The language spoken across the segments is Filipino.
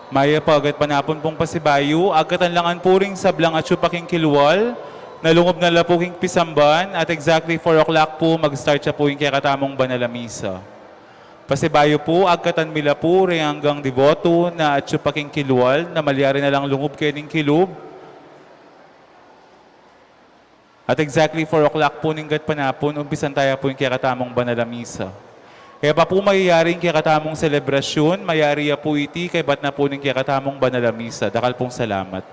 Maya po agat panapon pong pasibayo, agatan langan po ring sablang at syupaking kilwal, nalungob na lapuking pisamban, at exactly 4 o'clock po mag-start siya po yung kakatamong banalamisa. Pasibayo po, agkatan mila po rin hanggang devoto na at syupaking kilwal, na malyari na lang lungob kening kilub. At exactly 4 o'clock po ninggat panapon, umpisan tayo po yung kakatamong banalamisa. Kaya pa po mayayaring kakatamong selebrasyon, mayari po iti kay bat na po ng kakatamong banalamisa. Dakal pong salamat.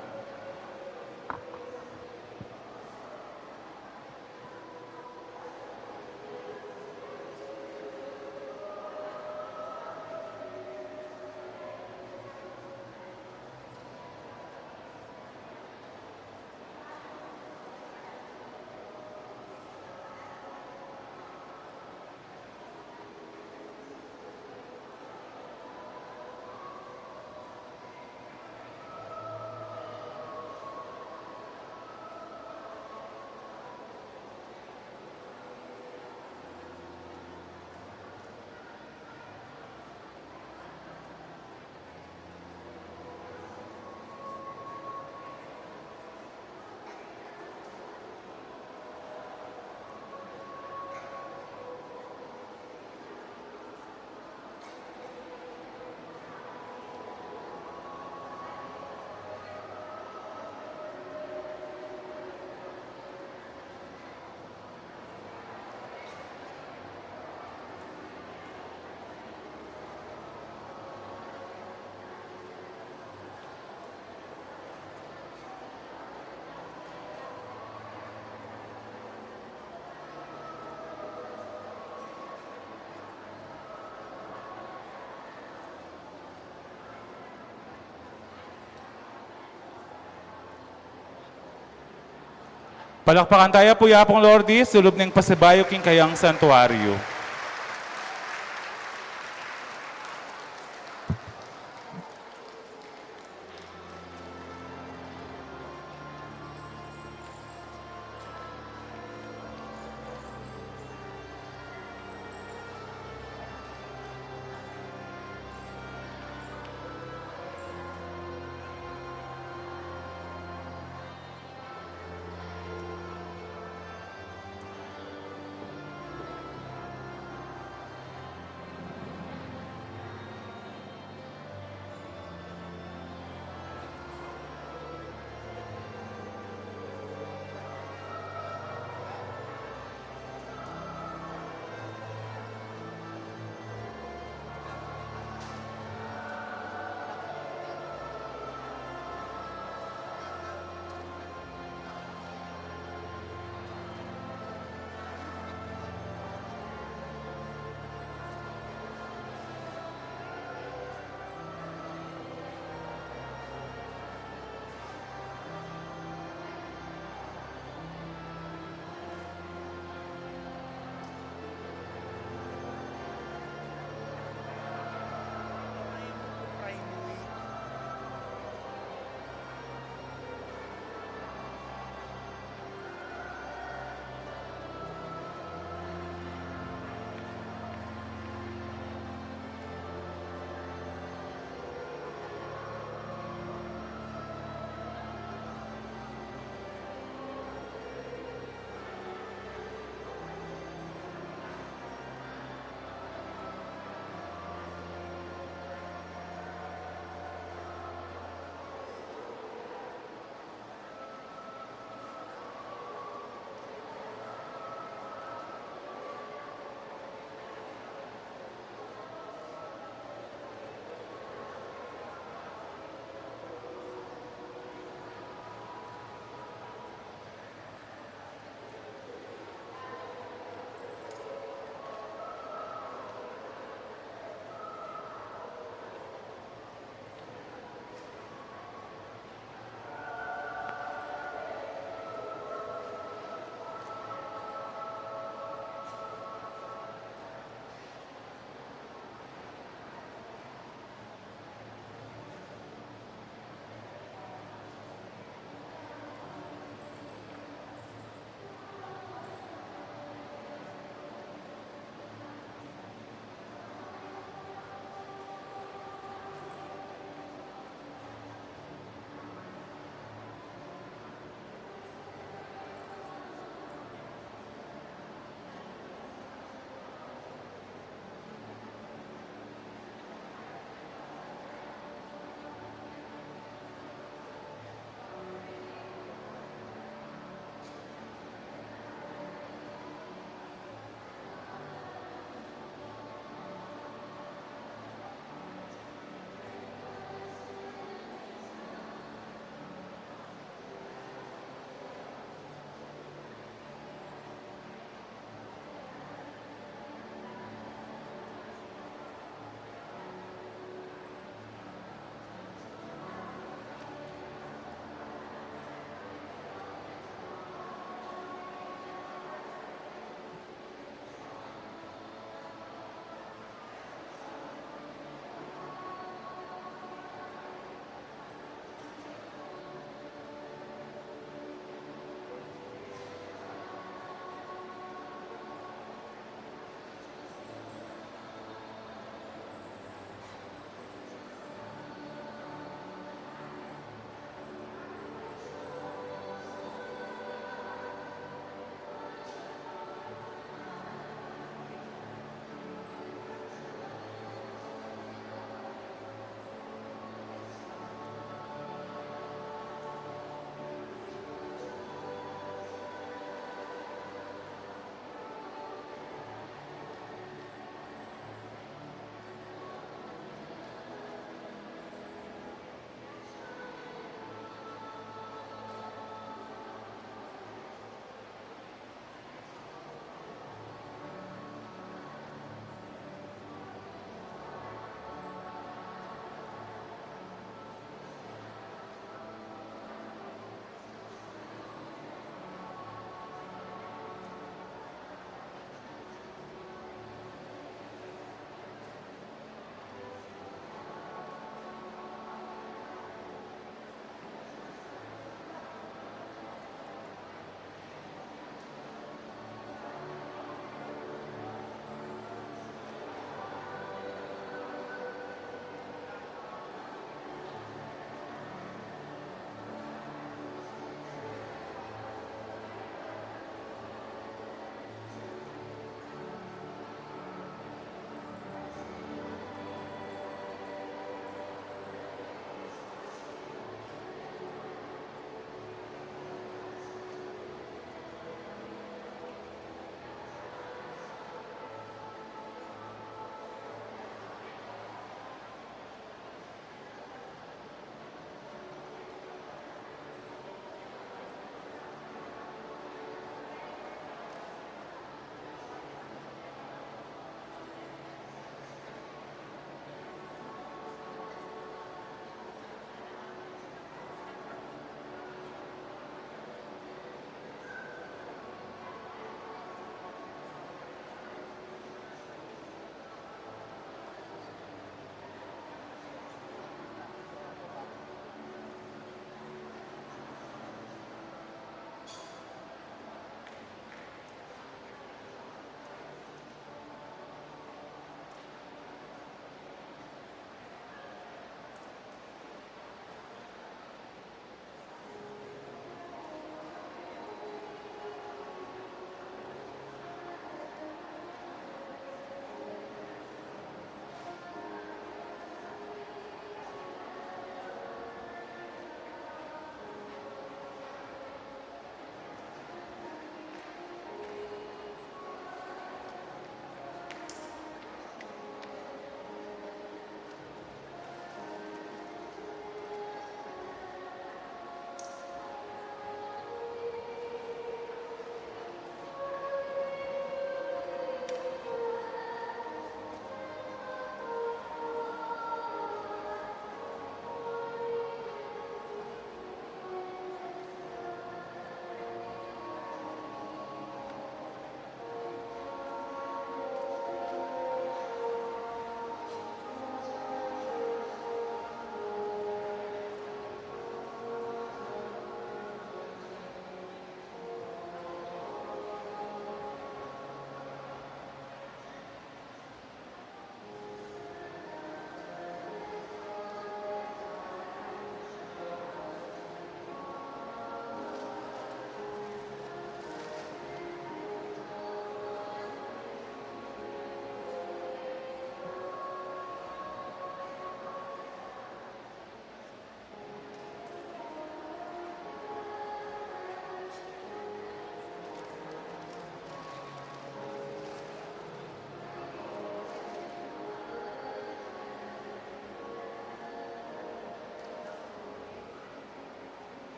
Palakpakan tayo po yapong Lourdes, sulub ng pasibayo king kayang santuario.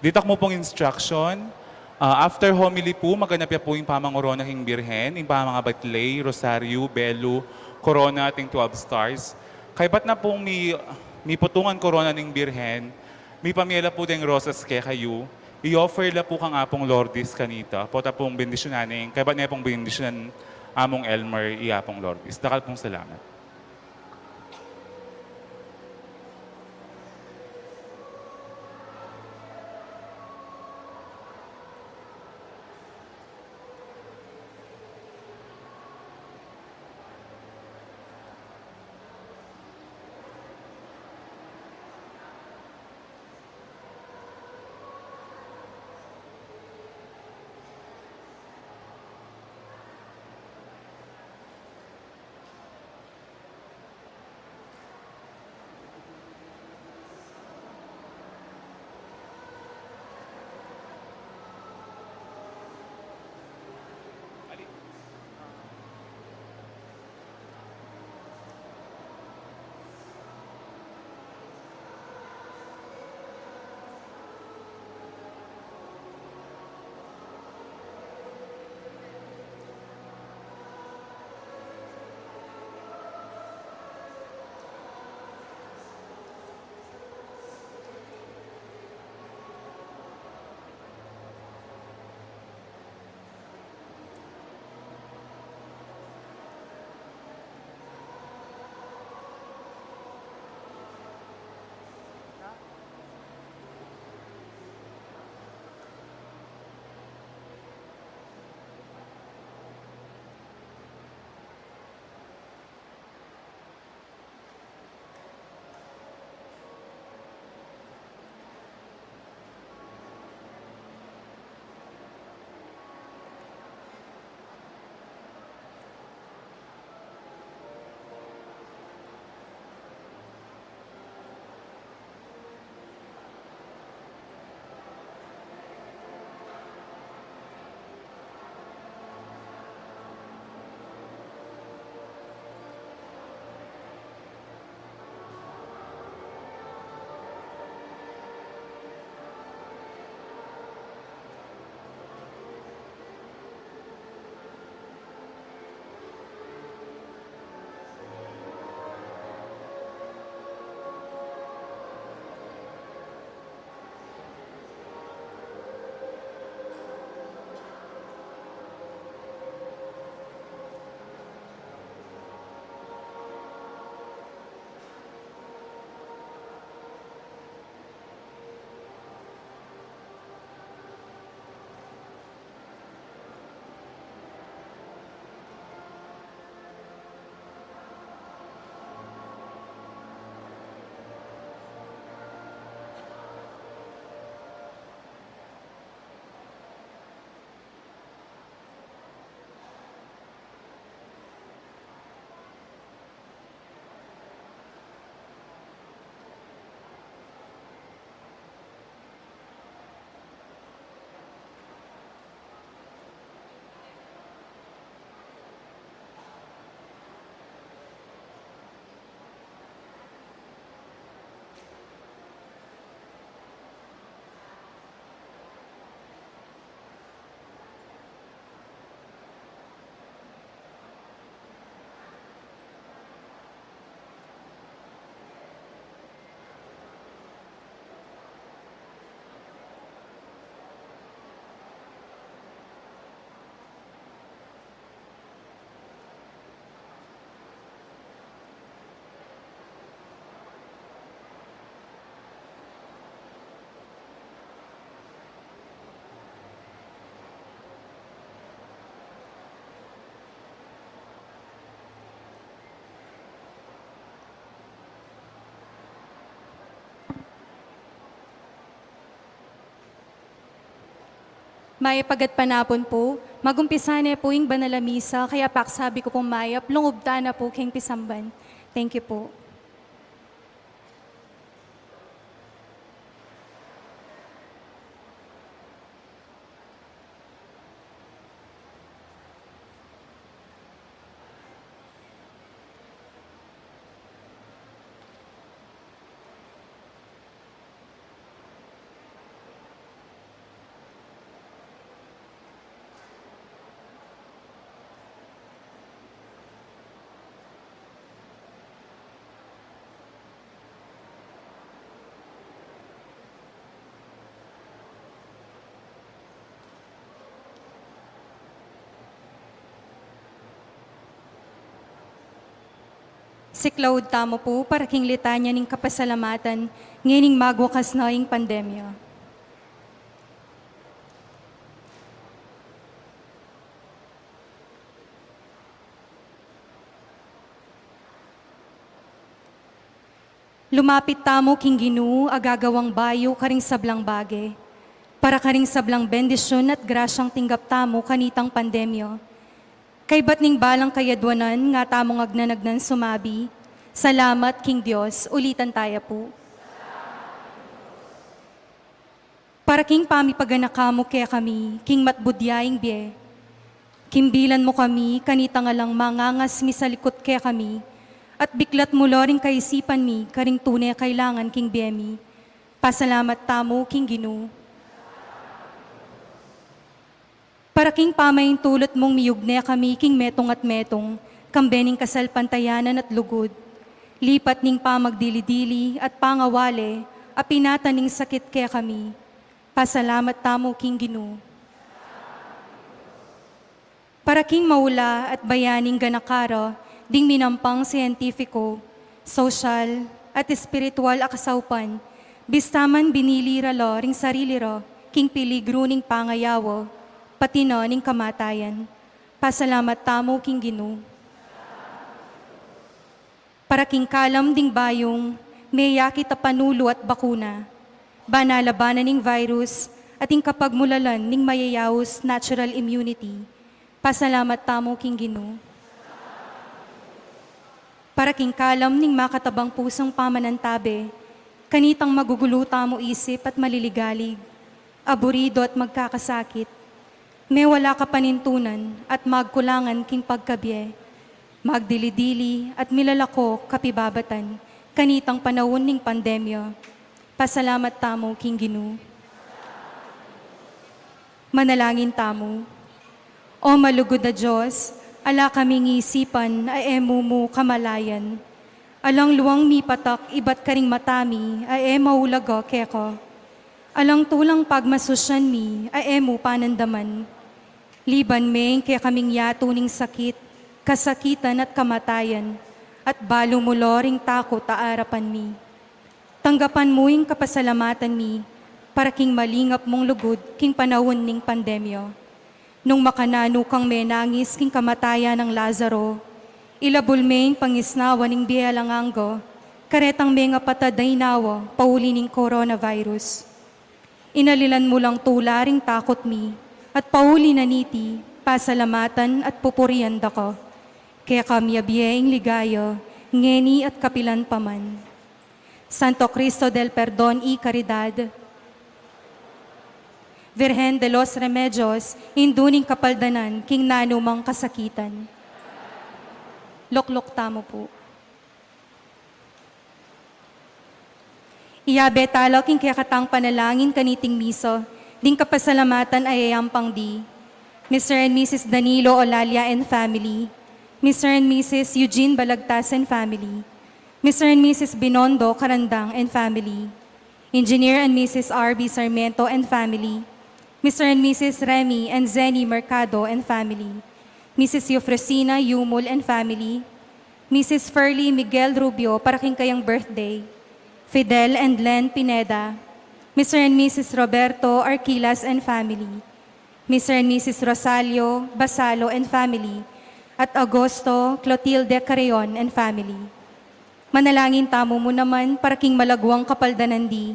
Ditak mo pong instruction. After homily po, maganap po yung pamangorona king birhen, yung mga batlay, rosaryo, belo, corona ating 12 stars. Kaya ba't na pong may putungan corona ng birhen, may pamela po ding rosas kaya kayo, i-offer la po kang apong Lourdes kanita, pota pong bendisyonanin, kaya ba't na pong bendisyonan among Elmer, iapong Lourdes. Dakal pong salamat. Maya pagat panapon po, magumpisa na po yung banalamisa, kaya paksabi ko pong mayap, lungubta na po king pisamban. Thank you po. Si Claude tamo po para king litanya ning kapasalamatan nganing magwakas na ing pandemya. Lumapit tamo king Ginoo agagawang bayo karing sablang bage. Para karing sablang bendisyon at grasyang tinggap tamo kanitang pandemya. Kay ba't ning balang kayadwanan nga tamong agnanagnan sumabi. Salamat king Diyos, ulitan tayo po. Para king pamipaganakamo kaya kami, king matbudyaing biye. Kimbilan mo kami, kanita nga lang mangangas mi sa likot kaya kami. At biklat mo loring kaisipan mi, karing tunay kailangan king biyemi. Pasalamat tamo king Ginoo. Para king pamayin tulot mong miyugne kami king metong at metong, kambening kasal pantayanan at lugod. Lipat ning pamagdili-dili at pangawale, apinata ning sakit kaya kami. Pasalamat tamo king Ginoo. Para king maula at bayaning ganakara, ding minampang siyentipiko, social at espiritual akasaupan, bistaman binilira lo ring sarili ro, king piligro ning pangayawo, pati no ning kamatayan. Pasalamat tamo king Ginoo. Para king kalam ding bayong, may yakit a panulo at bakuna, banalabanan ning virus, at ing kapagmulalan ning mayayaos natural immunity. Pasalamat tamo king Ginoo. Para king kalam ning makatabang pusang pamanantabe, kanitang magugulo tamo isip at maliligalig, aburido at magkakasakit, may wala ka panintunan at magkulangan king pagkabye, magdili-dili at milalako kapibabatan, kanitang panahon ning pandemya. Pasalamat tamo king Ginoo. Manalangin tamo. O malugod na Diyos, ala kaming isipan ay emo mo kamalayan. Alang luwang mi patak ibat karing matami ay emo ulago keko. Alang tulang pagmasusyan mi ay emo panandaman. Liban meng kaya kaming yato ning sakit, kasakitan at kamatayan, at balo mo loring takot aarapan mi. Tanggapan mo yung kapasalamatan mi, para king malingap mong lugod king panahon ning pandemya. Nung makanano kang menangis king kamatayan ng Lazaro, ilabul meng pangisnawa ning bialanganggo, karetang menga pataday nawa, pauli ning coronavirus. Inalilan mo lang tularing takot mi, at pauli na niti, pasalamatan at pupurian dako. Kaya kami abiyeng ligayo, ngeni at kapilan paman. Santo Cristo del Perdón y Caridad, Virgen de los Remedios, induning kapaldanan, king nanumang kasakitan. Loklok tamo po. Iyabe talo king kayakatang panalangin kaniting miso, ding kapasalamatan ay ayampang di. Mr. and Mrs. Danilo Olalia and family, Mr. and Mrs. Eugene Balagtas and family, Mr. and Mrs. Binondo Karandang and family, Engineer and Mrs. R.B. Sarmiento and family, Mr. and Mrs. Remy and Zenny Mercado and family, Mrs. Eufrosina Yumul and family, Mrs. Ferly Miguel Rubio para king kayang birthday, Fidel and Len Pineda, Mr. and Mrs. Roberto Arquilas and family, Mr. and Mrs. Rosalio Basalo and family, at Agosto Clotilde Carreon and family. Manalangin tamo mo naman para king malagwang kapaldanandi,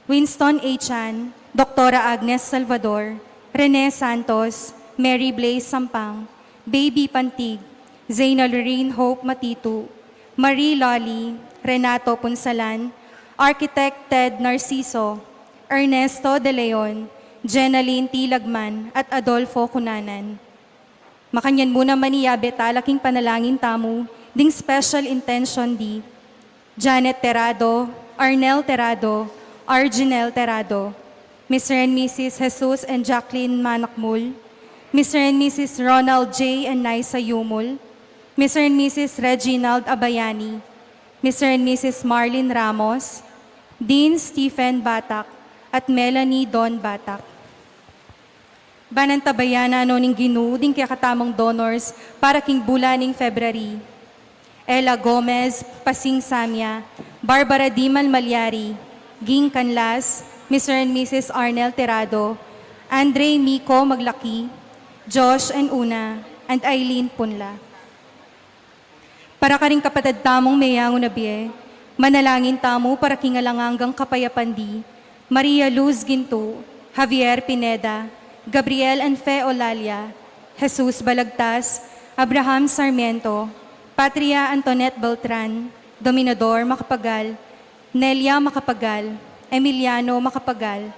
Winston A. Chan, Doktora Agnes Salvador, Rene Santos, Mary Blaze Sampang, Baby Pantig, Zaina Lorraine Hope Matitu, Marie Lolly, Renato Punsalan, Architect Ted Narciso, Ernesto De Leon, Jenaline Tilagman, at Adolfo Cunanan. Makanyan muna maniyabe talaking panalangin tamo, ding special intention di, Janet Terado, Arnel Terado, Arginel Terado, Mr. and Mrs. Jesus and Jacqueline Manakmul, Mr. and Mrs. Ronald J. and Naisa Yumul, Mr. and Mrs. Reginald Abayani, Mr. and Mrs. Marlene Ramos, Dean Stephen Batak, at Melanie Don Batak. Banantabayana no ning Ginoo ding kakatamang donors para king bulaning February. Ella Gomez, Pasing Samya, Barbara Diman Malyari, Ging Canlas, Mr. and Mrs. Arnel Terrado, Andre Miko Maglaki, Josh and Una, and Eileen Punla. Para ka rin kapatid tamong mayango na biye, manalangin tamo para kingalangangang kapayapandi, Maria Luz Ginto, Javier Pineda, Gabriel Anfe Olalia, Jesus Balagtas, Abraham Sarmiento, Patria Antoinette Beltran, Dominador Macapagal, Nelia Macapagal, Emiliano Macapagal,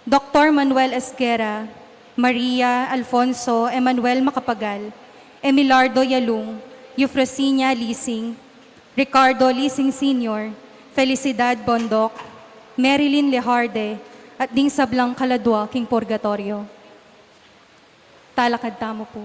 Dr. Manuel Esguera, Maria Alfonso Emmanuel Macapagal, Emilardo Yalung, Eufrosinia Lising, Ricardo Lising Sr., Felicidad Bondok, Marilyn Leharde, at ding sablang kaladwa king purgatorio. Talakad tamo po.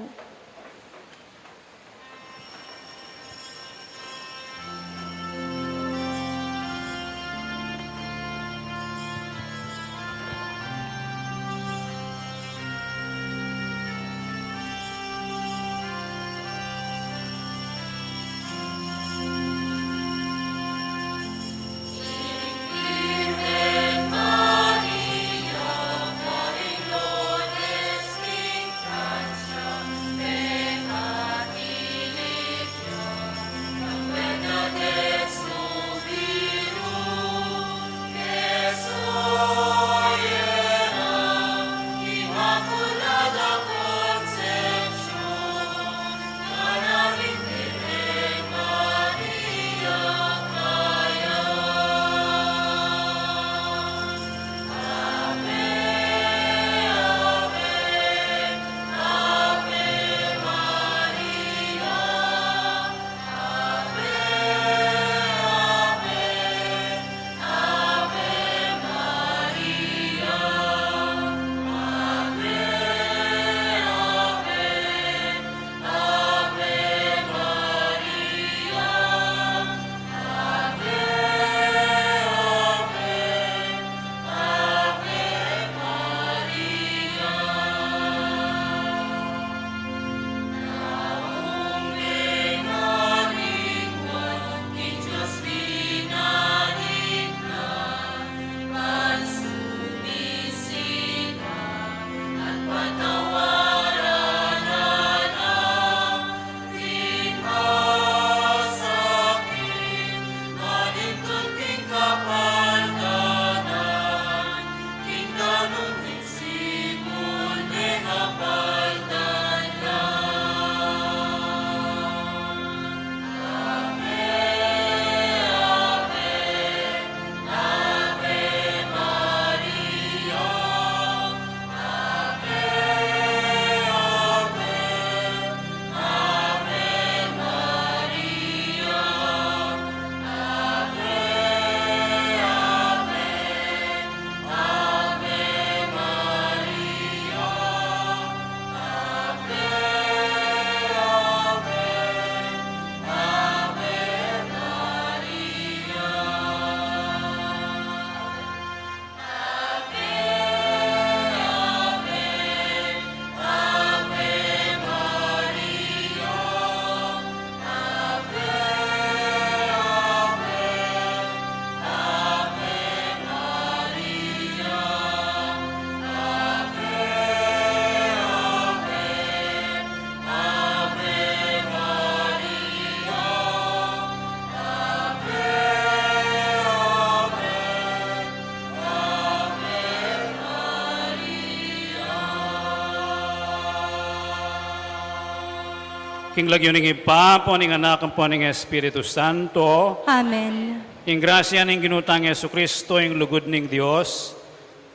King lagyo ning ipapo ning anak po ning Espiritu Santo. Amen. Ing grasya ning ginutang Yesu Kristo ing lugod ning Dios.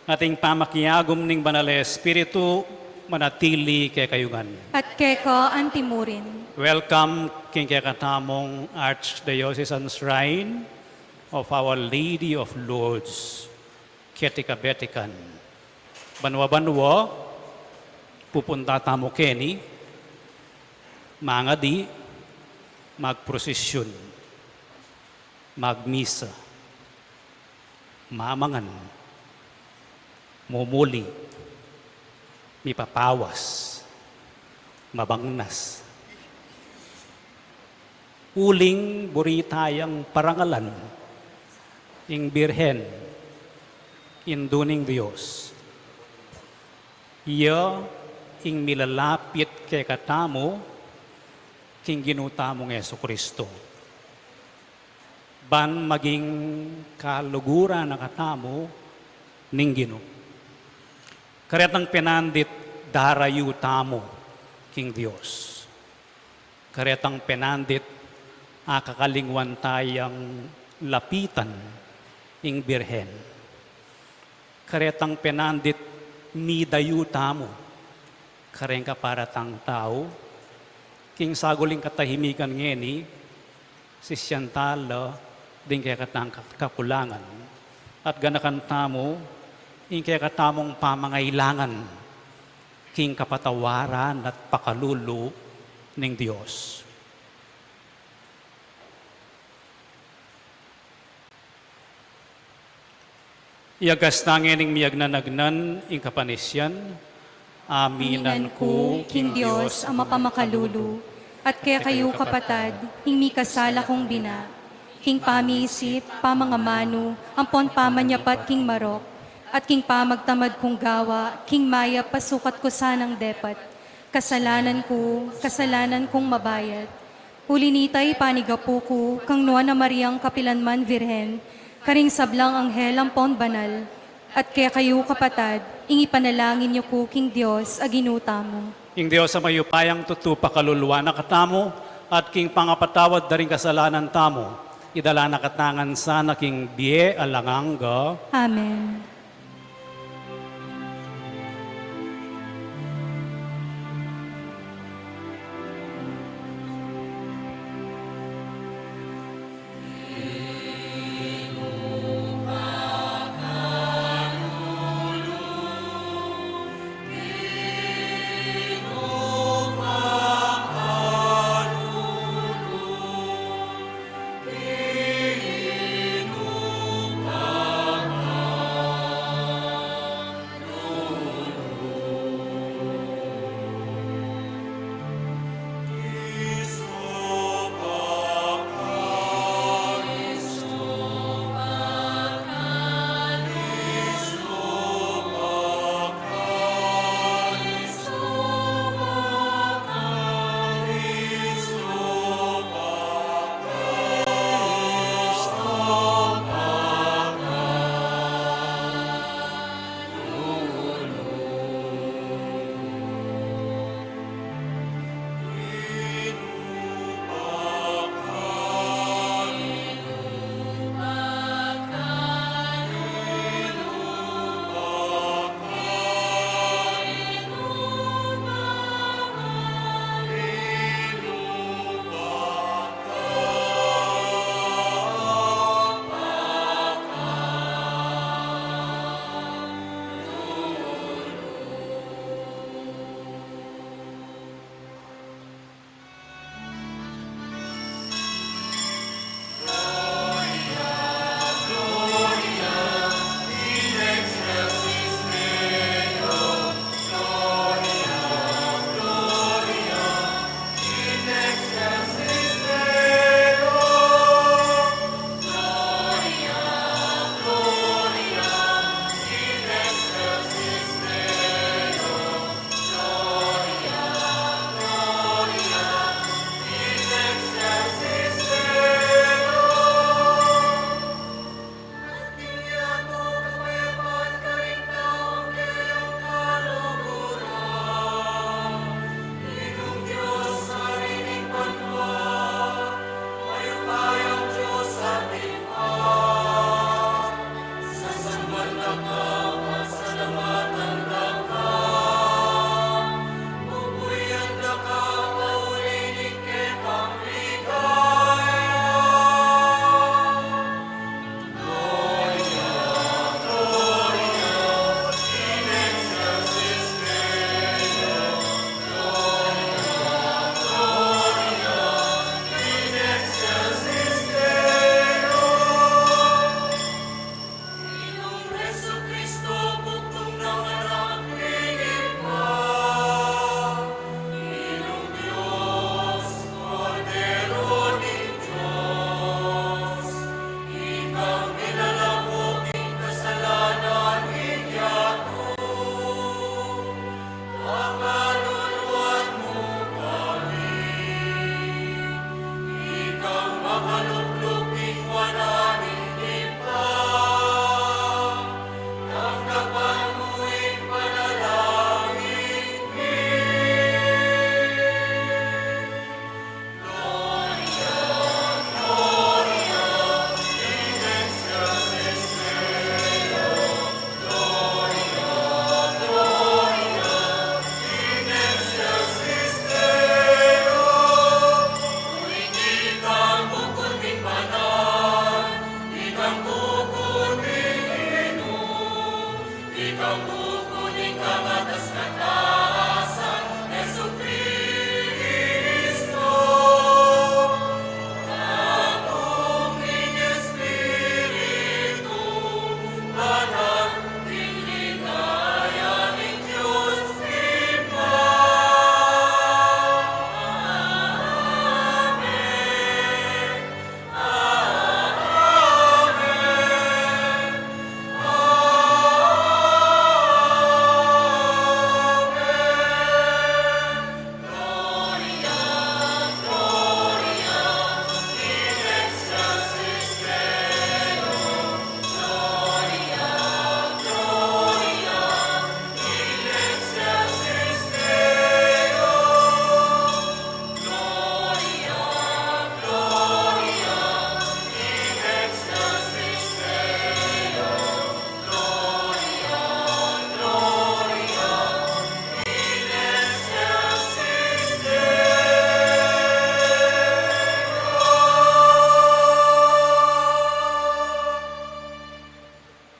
Ating pamakiyagom ning banal na Espiritu manatili kay kayugan. At keko antimurin. Welcome king kay katamong Archdiocesan Shrine of Our Lady of Lourdes, Ketika Betikan. Banwa-banwa, pupunta tamo Kenny, mga di magprosesyon, magmisa, mamangan, mumuli, mipapawas, mabangnas. uling buritayang parangalan, ing birhen, induning Diyos. Iya ing milalapit kay katamo, king ginutamong Yesu Kristo. Ban maging kaluguran na katamo, ning Ginoo. Karetang penandit darayu tamo, king Diyos. Karetang penandit akakalingwan tayang lapitan, ing birhen. Karetang penandit midayu tamo, kareng kaparatang tao, king saguling katahimikan ngeni, si siyantala, din kaya katang kakulangan, at ganakan tamo, ing kaya katamong pamangailangan, king kapatawaran at pakalulu ng Diyos. Iagas nangin ing miyag na nagnan ing kapanisyan, aminan ko, King Diyos, ang mapamakalulu, at kaya kayo kapatad, ing mikasala kong bina, king pamiisip, pamangamano, ampon pamanyapat king marok, at king pamagtamad kong gawa, king maya pasukat ko sanang depat, kasalanan kong mabayad. Ulinitay panigapu ko, kang nuan na Mariang Kapilanman Virhen, karing sablang anghel ampon banal, at kaya kayo kapatad, ing ipanalangin niyo ko king Diyos, aginuta mo. Ing Diyos sa mayupayang tutupa kaluluwa na katamo, at king pangapatawad daring kasalanan tamo, idala na katangan sana king biye alanganga. Amen.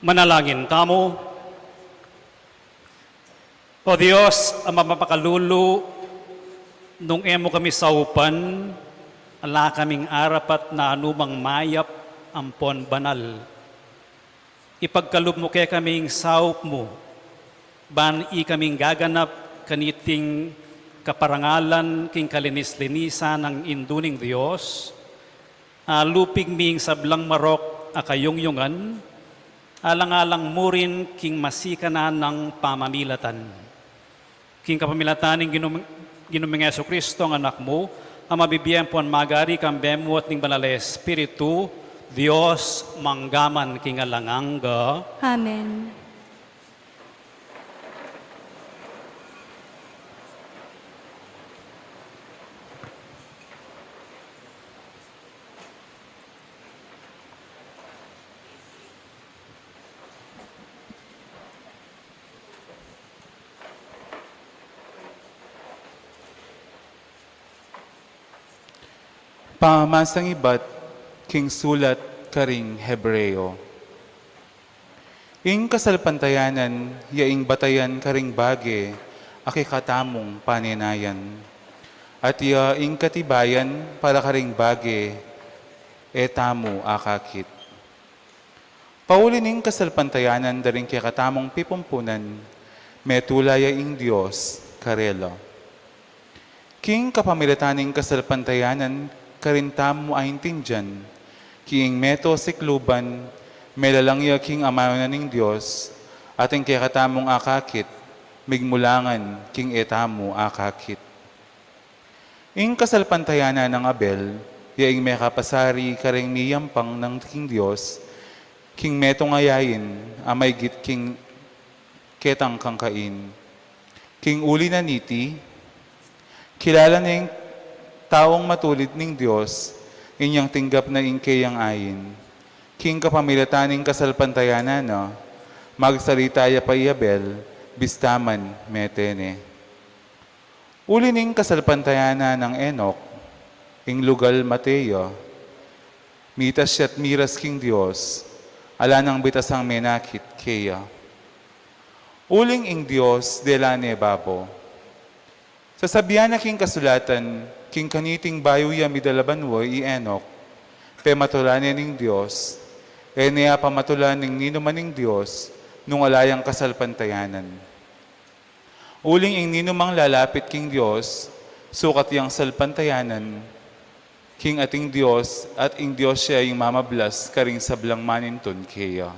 Manalangin tamo. O Diyos, ang mapapakalulu, nung emo kami sa upan, ala kaming arapat na anumang mayap ampon banal. Ipagkalub mo kaya kaming saup mo, ban i kaming gaganap kaniting kaparangalan king kalinis-linisan ng induning Diyos, lupig ming sablang marok akayongyongan, alang-alang mo rin king masikanan ng pamamilatan. King kapamilatan ng Ginuming Yesu Kristo ang anak mo, ang mabibiyang puan magari kang bemuat ng banal Espiritu, Diyos manggaman king alanganga. Amen. Pamamasang iba't king sulat karing Hebreo. Ing kasalpantayanan, yaing batayan karing bage, akikatamong paninayan. At ing katibayan para karing bage, etamo akakit. Paulining kasalpantayanan daring kikatamong pipumpunan, metulaya ing Diyos, karela. King kapamilitaning kasalpantayanan, karintamo aintindyan, kiing meto sikluban, melalangya king amanan ng Diyos, ating kikatamong akakit, migmulangan king etamo akakit. Ing kasalpantayanan ng Abel, yaing may kapasari karing niyampang ng king Diyos, king meto ngayayin, amay git king ketang kangkain. King uli na niti, kilala na yung taong matulid ning Diyos, inyang tinggap na ingkayang ayin. King kapamilataning kasalpantayanan, magsaritaya pa Abel, bistaman metene. Uli ning kasalpantayanan ng Enok, ing lugal Mateo, mitas siya't miras king Diyos, ala nang bitasang menakit kaya. Uling ing Diyos, delane babo. Sasabihan na king kasulatan, king kaniting bayuya midalabanwoy i Enok, pematulanin ng Diyos, niya pamatulanin ninuman ng Diyos, nung alayang kasalpantayanan. Uling ing ninumang lalapit king Diyos, sukat yang salpantayanan, king ating Diyos, at ing Diyos siya yung mamablas, karing sablang maninton kaya.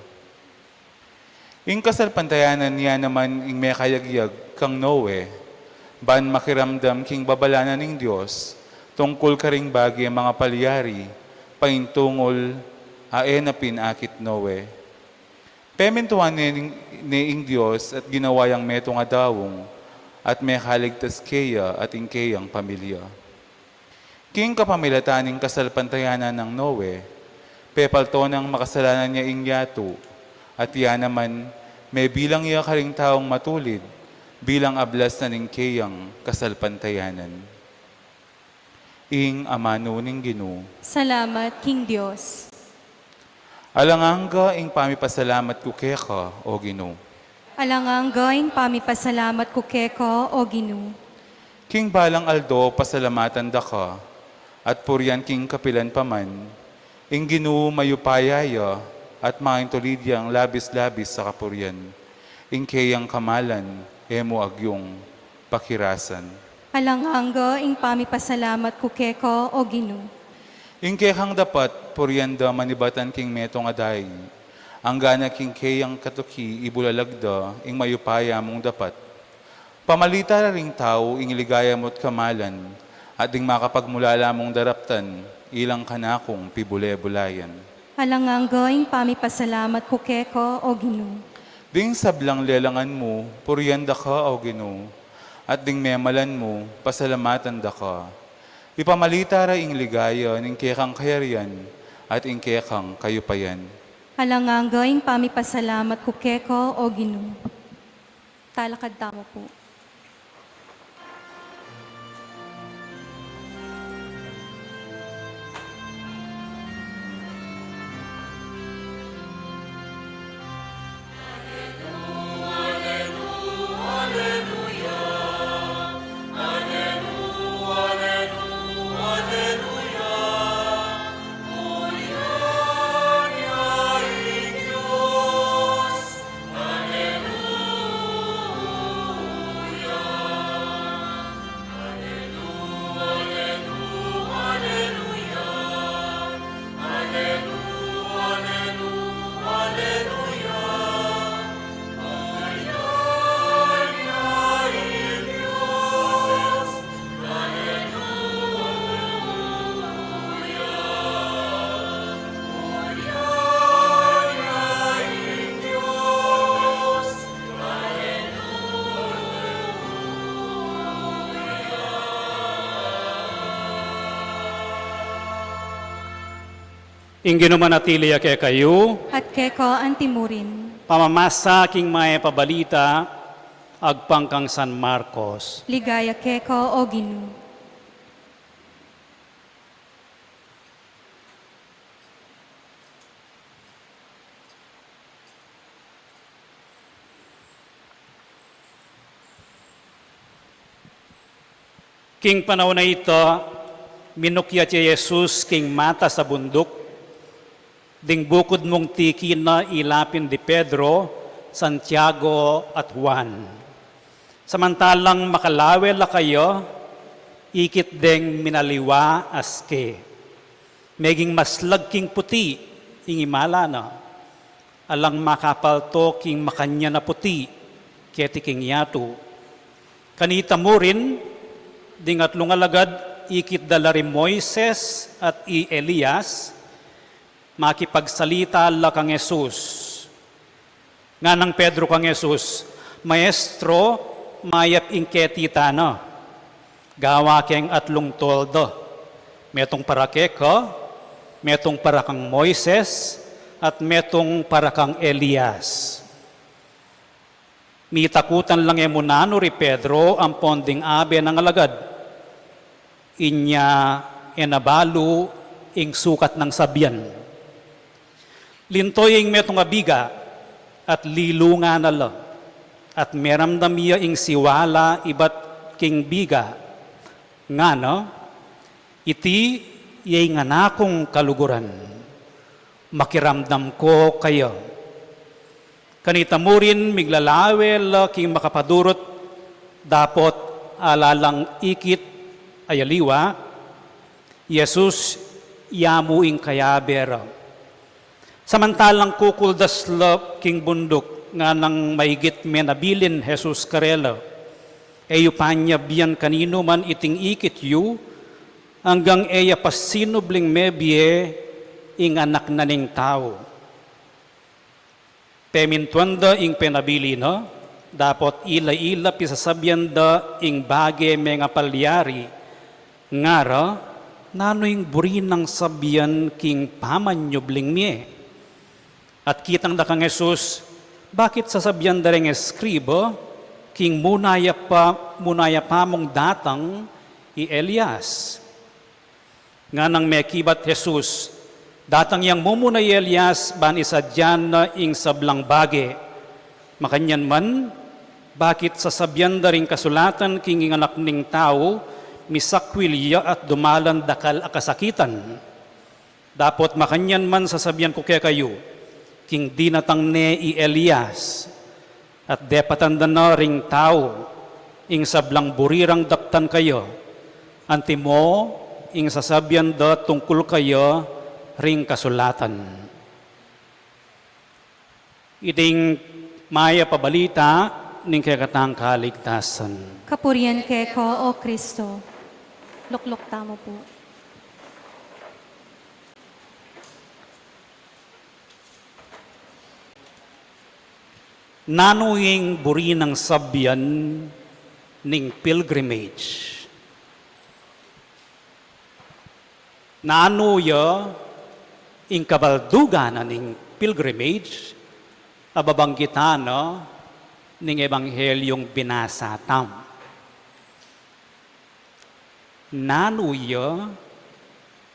Ing kasalpantayanan niya naman ing may kayagyag kang Noe, ban makiramdam king babalanan ng Diyos, tungkol karing bagi mga palyari, paintungol, aenapin akit Noe. Pementuan ni ing Diyos at ginawayang metong adawong, at may kaligtas kaya at ing kayang pamilya. King kapamilataning kasalpantayanan ng Noe, pepalto ng makasalanan niya ing yato, at yan naman, may bilang iya karing taong matulid, bilang ablas na ning kayang kasalpantayanan. Ing amano ning Ginoo. Salamat, King Diyos. Alanganga ing pamipasalamat ko keka, O Ginoo. Alanganga ing pamipasalamat ko keko, O Ginoo. King balang aldo, pasalamatan da ka, at puryan king kapilan paman, ing Ginoo mayupayaya, at maintulidiyang labis-labis sa kapuryan, ing kayang kamalan, emo agyong pakirasan. Alanganga ing pamipasalamat ko keko, O Ginoo. Ing kekang dapat, puryanda manibatan king metong aday, ang gana king kayang katuki ibulalagda, ing mayupaya mong dapat. Pamalita ring tao, ing ligaya mo't kamalan, at ing makapagmulala mong daraptan, ilang kanakong pibule-bulayan. Alanganga ing pamipasalamat ko keko, O Ginoo. Ding sablang lelangan mo, puryanda ka, O Ginoo, at ding memalan mo, pasalamatan da ka. Ipamalita ra ing ligaya ning kekang kayarian, at ing kekang kayupayan. Alanganga ing pamipasalamat ko keko, O Ginoo. Talakad tamo po. Ingino manatili kay kayo, at keko antimurin. pamamasa king may pabalita, agpangkang San Marcos. Ligaya keko o Ginu. King panahon na ito, minukya si Jesus king mata sa bundok, ding bukod mong tiki na ilapin di Pedro, Santiago at Juan. Samantalang makalawel la kayo, ikit ding minaliwa aske. Meging maslag king puti, ingimala na. Alang makapalto king makanya na puti, keti king yato. Kanita mo rin, ding at lungalagad, ikit dalari Moises at Elias, makipagsalita la kang Jesus. Nga ng Pedro kang Jesus, Maestro, mayap inketita na, gawa keng atlong toldo, metong para keko, metong para kang Moises, at metong para kang Elias. Mitakutan lang emunano ri Pedro ang ponding abe ng alagad. Inya enabalu ing sukat ng sabyan. Lintoy ing metong abiga at lilunga na la. At meramdam iya ing siwala ibat king biga. Nga no, iti iyay nga nakong kaluguran. Makiramdam ko kayo. Kanita mo rin miglalawel king makapadurot dapot alalang ikit ayaliwa, Jesus yamuing kayabera. Samantalang kukuldas la king bundok nga nang maigit menabilin Jesus karela, eyo panya biyan kanino man iting ikit yu, hanggang eya pasinubling mebye ing anak na ning tao. Pemintuanda ing penabili no, dapat ila-ila pisasabyan da ing bage mga palyari, ngara, nano ing buri ng sabyan king pamanyubling miye. At kitang da kang Jesus, bakit sasabyan da ring eskribo, king munaya pa mong datang i Elias. Nga nang may kibat Jesus, datang yang mumunay Elias ban isa dyan na ing sablang bage. Makanyan man, bakit sasabyan da ring kasulatan king anak ning tao, misakwilya at dumalan dakal akasakitan. Dapat makanyan man sasabyan ko kaya kayo, king dinatang ne i Elias, at depatandan na ring tao, ing sablang burirang daptan kayo, antimo, ing sasabyan da tungkol kayo, ring kasulatan. Iting maya pabalita ning kakatang kaligtasan. Kapurian keko o Kristo. Luklok tamo po. Nanuing buri ng sabyan ning pilgrimage. Nanuya ing kabaldugan ning pilgrimage, ababanggitan no, ning ebanghelyong binasa tam. Nanuya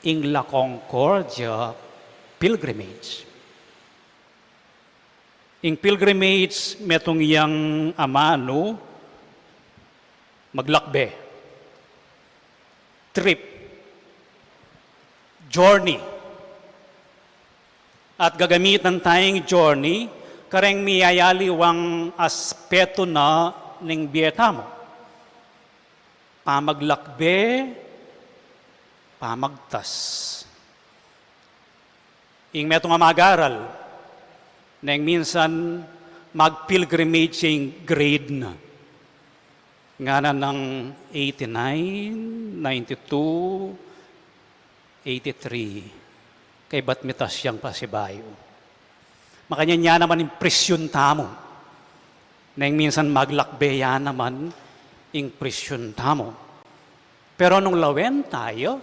ing La Concordia pilgrimage. Ing pilgrimage metong yang amano maglakbe. Trip. Journey. At gagamitan tayong journey, kareng miyayaliwang aspeto na ning biyeta mo. Pamaglakbe, pamagtas. Ing metong mag-aral, nang minsan mag-pilgrimage ing grade na. Nga na ng 89, 92, 83. Kay ba't mitas siyang pasibayo. Makanya niya naman impresyon tamo. Nang minsan maglakbeya naman, impresyon tamo. Pero nung lawen tayo,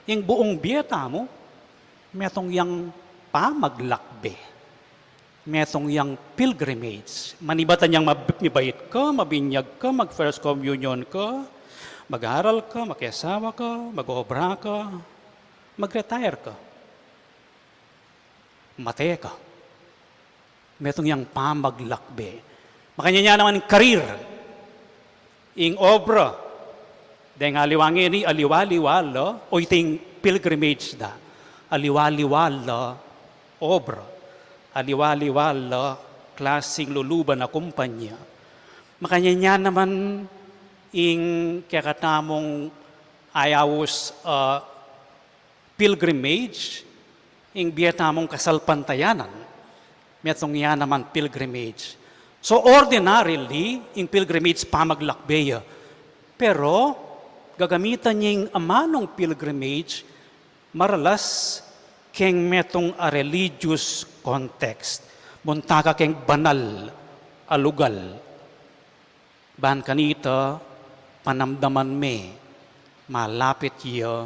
yung buong biya tamo, Metong yang pamaglakbe. Metong yang pilgrimage. Manibatan yang mabait ka, mabinyag ka, mag-first communion ka, mag-aaral ka, makiasawa ka, mag-obra ka, mag-retire ka. Mate ka. Metong yang pamaglakbe. Makanya niya naman karir. Ing obra. Dahil aliwangin ni aliwaliwala, o iting pilgrimage da. Aliwaliwala, obra. Aliwaliwala, klaseng luluban na kumpanya. Makanya niya naman ing kakatamong ayawos pilgrimage, ing biyatamong kasalpantayanan. Metong niya naman pilgrimage. So ordinarily, ing pilgrimage pamaglakbeya. Pero, gagamitan niya yung amanong pilgrimage, maralas, keng metong a religious context. Munta ka keng banal, alugal. Ban kanita, panamdaman me, malapit iya,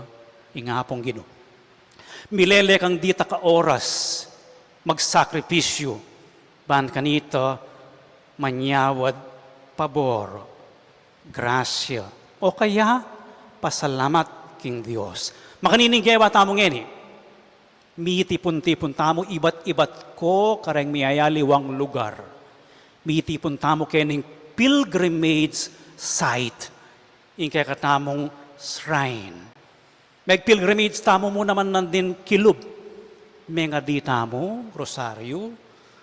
ingapong Ginoo. Milele kang dita ka oras, magsakripisyo, ban kanita, manyawad, pabor, grasya, o kaya, pasalamat king Diyos. Makanining gawa tamong ngeni, mitipon-tipon tamo ibat-ibat ko kareng miyayaliwang lugar. Mitipon tamo kening pilgrimage site, in kaya katamong shrine. Mag-pilgrimage tamo mo naman nandin kilub. Mga di tamo, rosaryo,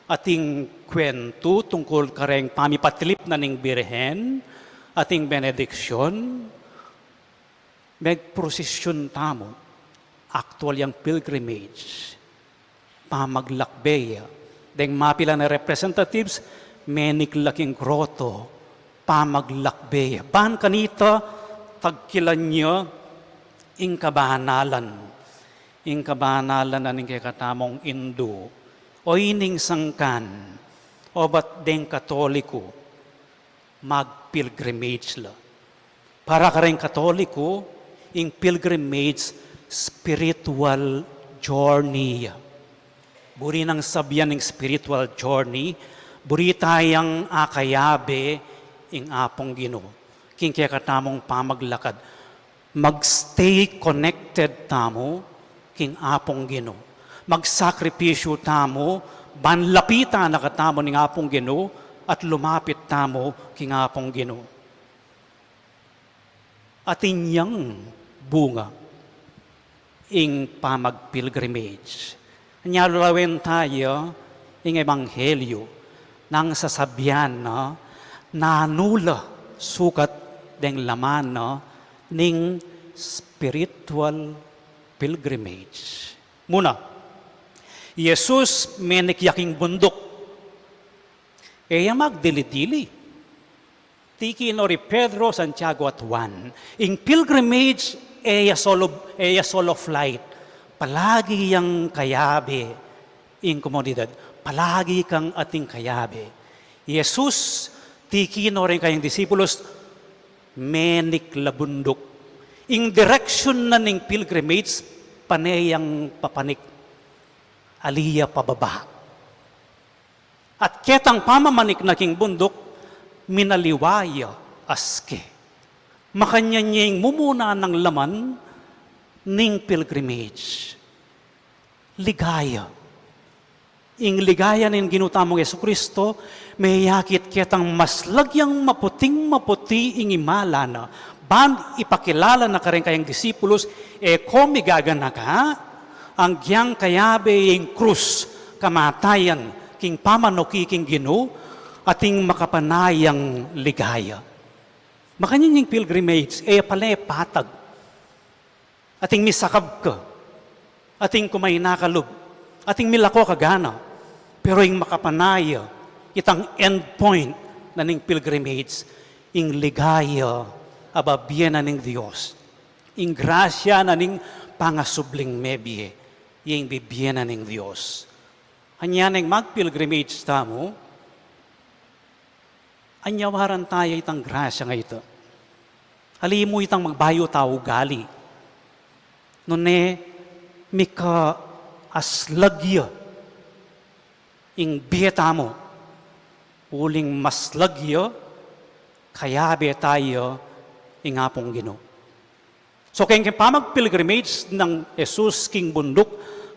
ating kwento tungkol kareng pamipatlip na ning birhen, ating benediksyon, mag-prosesyon tamo, actual yung pilgrimage, pamaglakbeya, deng mapila na representatives, meniklaking groto, pamaglakbeya. Ban kanita, tagkilan niya, ing kabanalan na ning katamong Indo, o ining sangkan, o ba't deng Katoliko, mag-pilgrimage la. Para ka rin Katoliko, ing pilgrimage, spiritual journey. Buri nang sabyan ng spiritual journey, buri tayang akayabe, ing apong Ginoo. King kaya katamong pamaglakad. Magstay connected tamo, king apong Ginoo. Magsakripisyo tamo, banlapita na katamo ning apong Ginoo, at lumapit tamo king apong Ginoo. At inyang bunga, ing pamagpilgrimage. Nyalawin tayo, ing ebanghelyo, nang sasabyan na, nanula sukat deng laman na, ning spiritual pilgrimage. Muna, Jesus menikyaking bundok. Eya magdili-dili. Tiki nori Pedro, Santiago at Juan. In pilgrimage, eya solo flight. Palagi yang kayabe in komunidad. Palagi kang ating kayabe. Jesus, tiki nori kayang disipulos, menik labundok. In direction na ning pilgrimage, panayang papanik. Aliya pababa. At ketang pamamanik na king bundok, minaliwaya aske. Makanya niyang mumuna ng laman ning pilgrimage. Ligaya. Ing ligaya ning ginutamong Jesucristo, may yakit ketang mas lagyang maputing-maputi ing imala na, ban ipakilala na karen kayang disipulos, komi gagana ka, ang giyang kayabe ing krus, kamatayan, king pamanoki king Ginoo, ating makapanayang ligaya. Makanyang yung pilgrimage, pala patag. Ating misakab ka. Ating kumay nakalub. Ating milako kagana. Pero yung makapanaya, itang end point na ning pilgrimage, ing ligaya, ababien na ning Diyos. Ing grasya na ning pangasubling mebye, yung bibien na ning Diyos. Hanya nang mag-pilgrimage tamo, anyawaran tayo itang grasya nga ito. Hali mo itang magbayo tao gali. Nune, mika aslagya ing beta mo, uling maslagya, kaya tayo ing apong Ginoo. So kaya pamag-pilgrimage ng Jesus king bundok,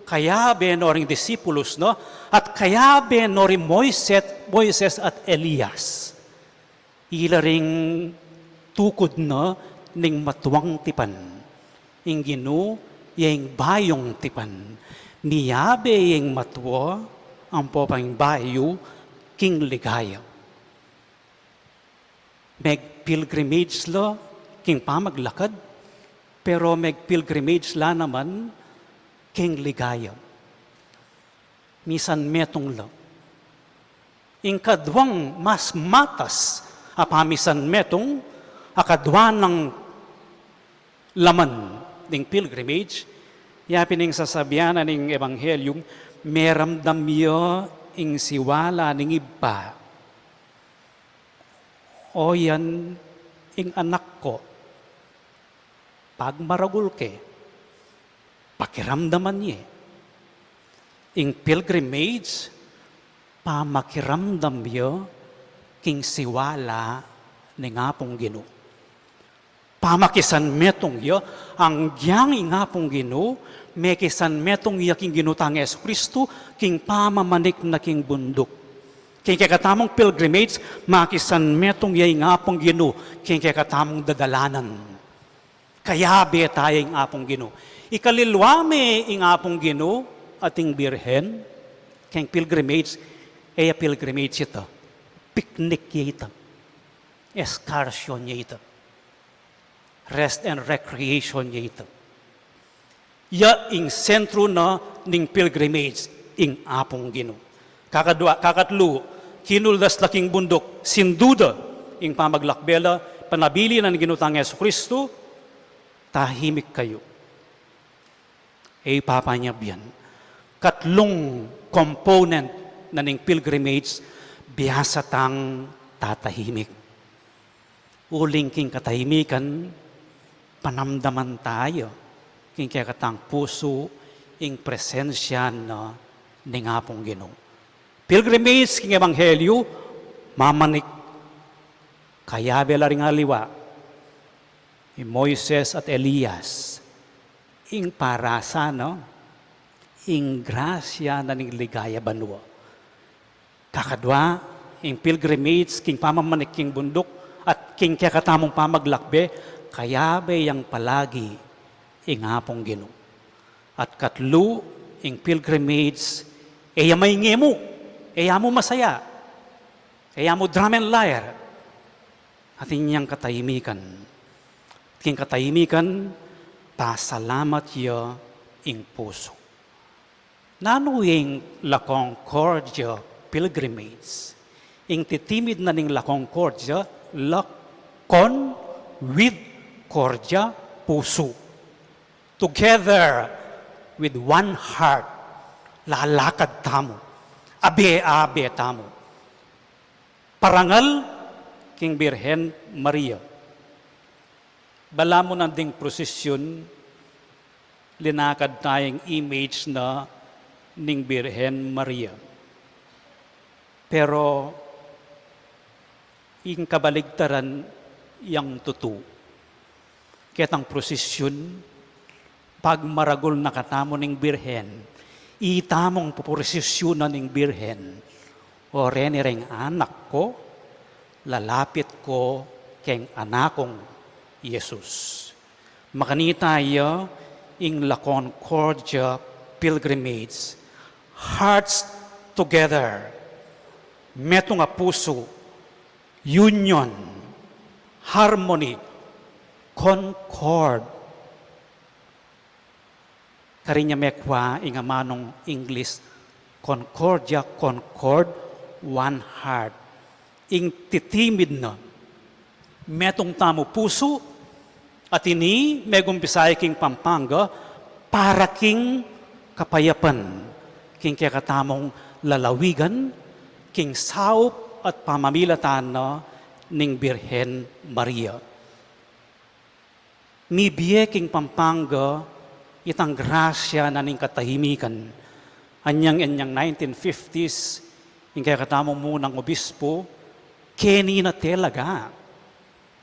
kaya noring disipulos, no? At kaya noring Moises at Elias. Ila ring tukod no, ning matuwang tipan. Ing Ginoo, yung bayong tipan. Niyabe yung matwa, ang popang bayo, king ligaya. Mag-pilgrimage lo, king pamaglakad, pero mag-pilgrimage la naman, king ligaya. Misan metong lo. Ing kadwang mas matas, apamisan metong, akadwa ng laman ng pilgrimage, yapin ng sasabihan ng Ebanghelyo, meramdam yo ing siwala ng iba. O yan, ing anak ko, pag maragul ke, pakiramdaman niya. Ing pilgrimage, pamakiramdam yo, king siwala ng apong Ginoo. Pamakisan metong yo, ang giyang ingapong Ginoo, may kisan metong iya king ginutang Yesu Kristo, king pamamanik na king bundok. King kakatamong pilgrimage, makisan metong iya ingapong Ginoo, king kakatamong dadalanan. Kaya tayo ing apong Ginoo. Ikalilwame ing apong Ginoo, ating birhen, king pilgrimage, pilgrimage ito. Picnic ito. Excursion ito. Rest and recreation niya ito. Ya ing sentro na ning pilgrimage ing apong Ginoo. Kakatlo, kinuldas laking bundok, sinduda ing pamaglakbela, panabili ng ginutang Yesu Kristo, tahimik kayo. Papanyabyan. Katlong component na ning pilgrimage, biyasa tang tatahimik. Uling king katahimikan, panamdaman tayo, king kakatang puso, ing presensya na ning apong Ginoo. Pilgrimage king Ebanghelyo, mamanik, kaya bela ring aliwa, ni Moises at Elias, ing parasa, no? Ing grasya na ning ligaya banwa. Kakadwa, ing pilgrimage, king pamamanik king bundok, at king kakatamong pamaglakbe, kaya yang palagi ing apong Ginoo. At katlo, ing pilgrimage, may ngemo, mo masaya, mo drum and lyre, at inyang katahimikan. King katahimikan, pasalamat yo ing puso. Nanuing La Concordia pilgrimage, ing titimid na ning La Concordia, lakon with cordia puso. Together with one heart, lalakad tamo. Abe tamo. Parangal king Birhen Maria. Bala mo na ding prosesyon, linakad tayong image na ning Birhen Maria. Pero ing kabaligtaran yang tutu. Ketang prosesyon, pag maragol na katamo ning Birhen, itamong pupuresisyon na ning Birhen, o renireng anak ko, lalapit ko keng anakong Yesus. Makanita tayo ing La Concordia pilgrimage, hearts together, metong a puso, union, harmony, concord. Karinya mekwa ing amanong English, concordia, concord, one heart. Ing titimid na, metong tamo puso, at ini megumpisay king Pampanga, para king kapayapan, king kakatamong lalawigan, king saup at pamamilatan na ning Birhen Maria. Mibiye king Pampanga, itang grasya na ning katahimikan, anyang 1950s, yung kaya katamong munang obispo, keni na talaga,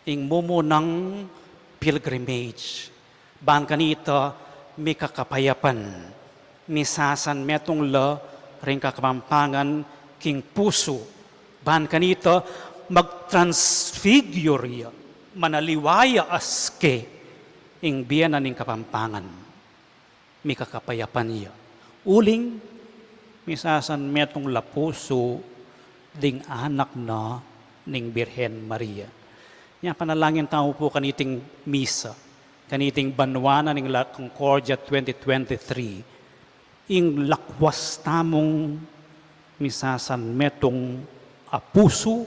yung mumunang pilgrimage. Ban kanito, may kakapayapan, misasan metong la, rin kakapampangan, king puso. Ban kanito, mag-transfigure, manaliwaya aske, ing biyanan ng kapampangan. May kakapayapan niya. Uling, misasan metong lapuso ding anak na ning Birhen Maria. Yan panalangin tao po kaniting misa, kaniting banwana ning La Concordia 2023. Ing lakwas tamong misasan metong apuso,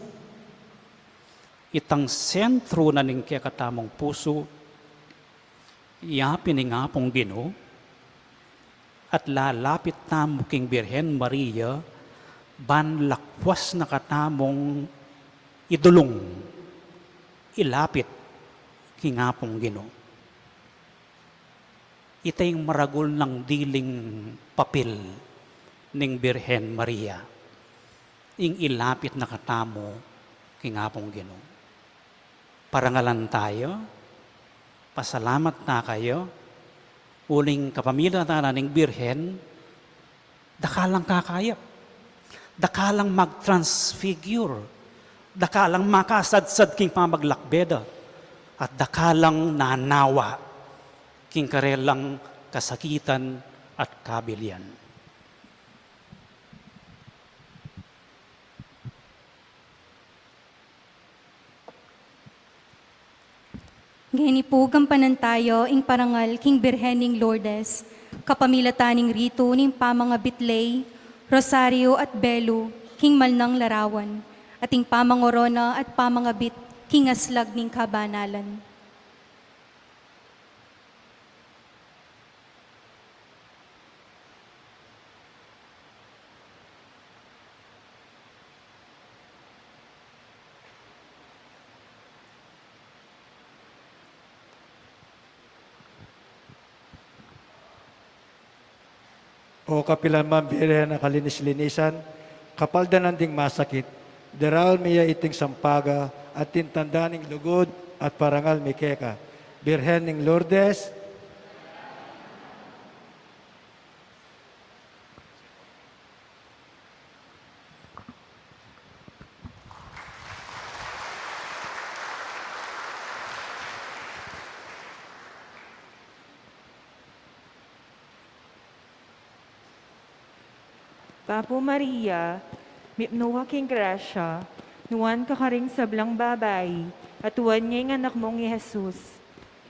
itang sentro na ning kakatamong puso, yapin nga pong Ginoo, at lalapit tamo king Birhen Maria, ban lakwas na katamong idulong, ilapit king apong Ginoo. Itay maragol ng diling papel ning Birhen Maria, ing ilapit na katamo king apong Ginoo. Parangalan tayo, pasalamat na kayo, uling kapamilya na ng Birhen, dakalang kakayap, dakalang mag-transfigure, dakalang makasadsad king pamaglakbeda, at dakalang nanawa king karelang kasakitan at kabilian. Ngayon gampanan tayo, ing parangal, King Birhening Lourdes, kapamilataning rito, ning pamanga bitlay, rosaryo at belo, King Malnang Larawan, ating pamangorona at pamangabit, King Aslag ning Kabanalan. O kapilan man Birhen na kalinis-linisan, kapal da nanding masakit, deral miya iting sampaga, at tintandaning lugod, at parangal mikeka. Birhen ning Lourdes, Papo Maria, mipnuha king grasya, nuwan ka karing sablang babay, at tuwan niya yung anak mong Jesus.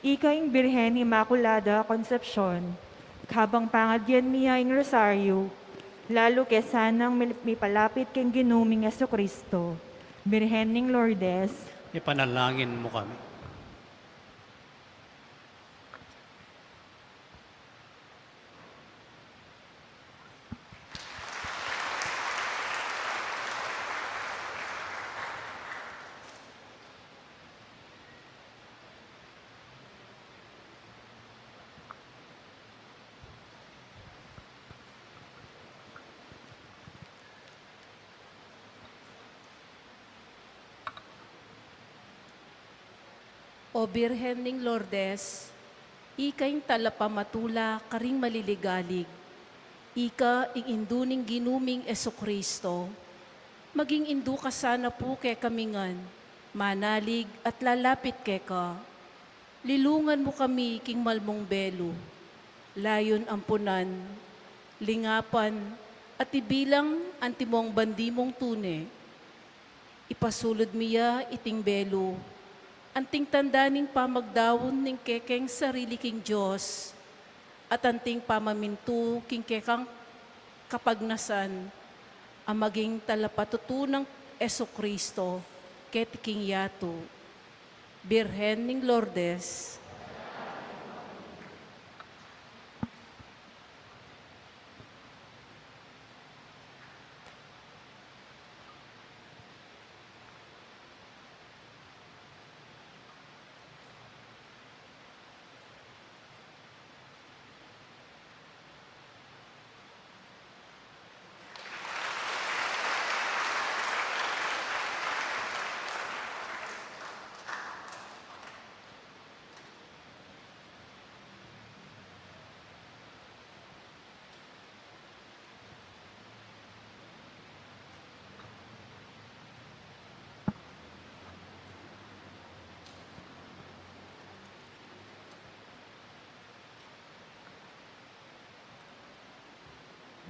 Ika yung Birhen Immaculada Concepcion, kabang pangadyan niya yung rosaryo, lalo kesanang may palapit kang ginuming Kristo. Birhen ning Lourdes, Ipanalangin mo kami. O Birhen ning Lourdes, ika'y talapamatula karing maliligalig. Ika ing induning ginuming Kristo. Maging indu ka sana po kay kamingan, manalig at lalapit kay ka. Lilungan mo kami king malmong belo, layon ampunan, lingapan, at ibilang antimong bandimong tune. Ipasulod miya iting belo, anting tandaning pamagdawon ning kekeng sarili king Diyos, at anting pamamintu king kekang kapagnasan, ang maging talapatutunang Kristo, ket king yato. Birhen ning Lourdes,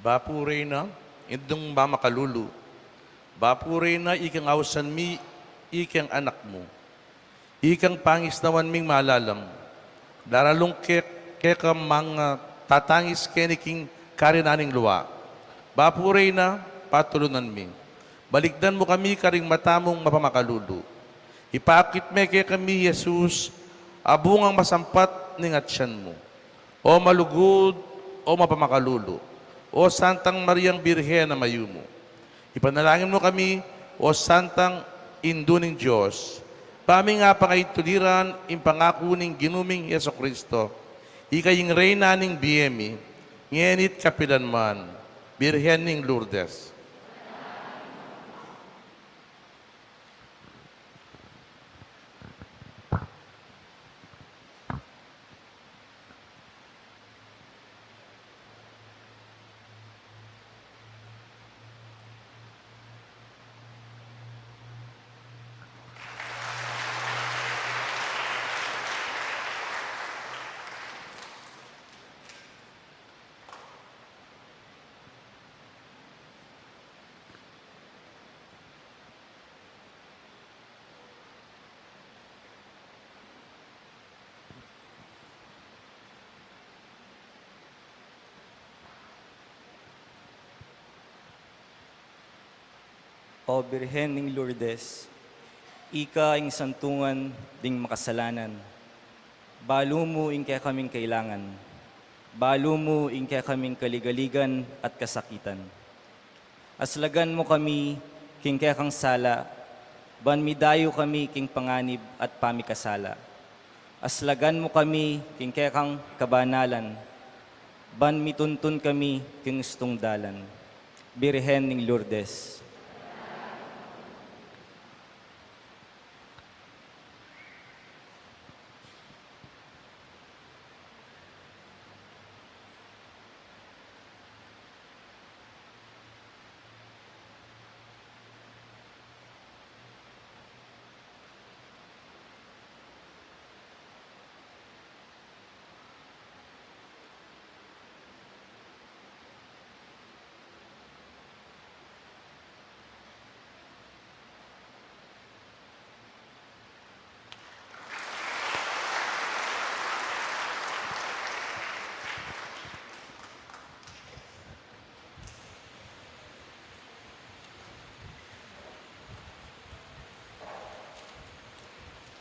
Bapure na, indong mamakalulu. Bapure na, ikang awsan mi, ikang anak mo. Ikang pangis naman ming malalam. Daralong keka mga tatangis keniking karinaning luwa. Bapure na, patulunan mi. Baligdan mo kami karing matamong mapamakalulu. Ipakit me kay kami, Jesus, abungang masampat ning atsyan mo. O malugod, o mapamakalulu. O Santang Mariang Birhen na mayu mo. Ipanalangin mo kami, o Santang Induning Diyos. Pami nga pangaituliran, impangako ning ginuming Yeso Kristo. Ikaying reyna ning BME, ngenit kapilanman, Birhen ning Lourdes. O Birhen ning Lourdes, ika ing santungan ding makasalanan. Balo mo ing kaya kaming kailangan. Balo mo ing kaya kaming kaligaligan at kasakitan. Aslagan mo kami king kaya kang sala, ban midayo kami king panganib at pamikasala. Aslagan mo kami king kaya kang kabanalan, ban mituntun kami king gustong dalan. Birhen ning Lourdes.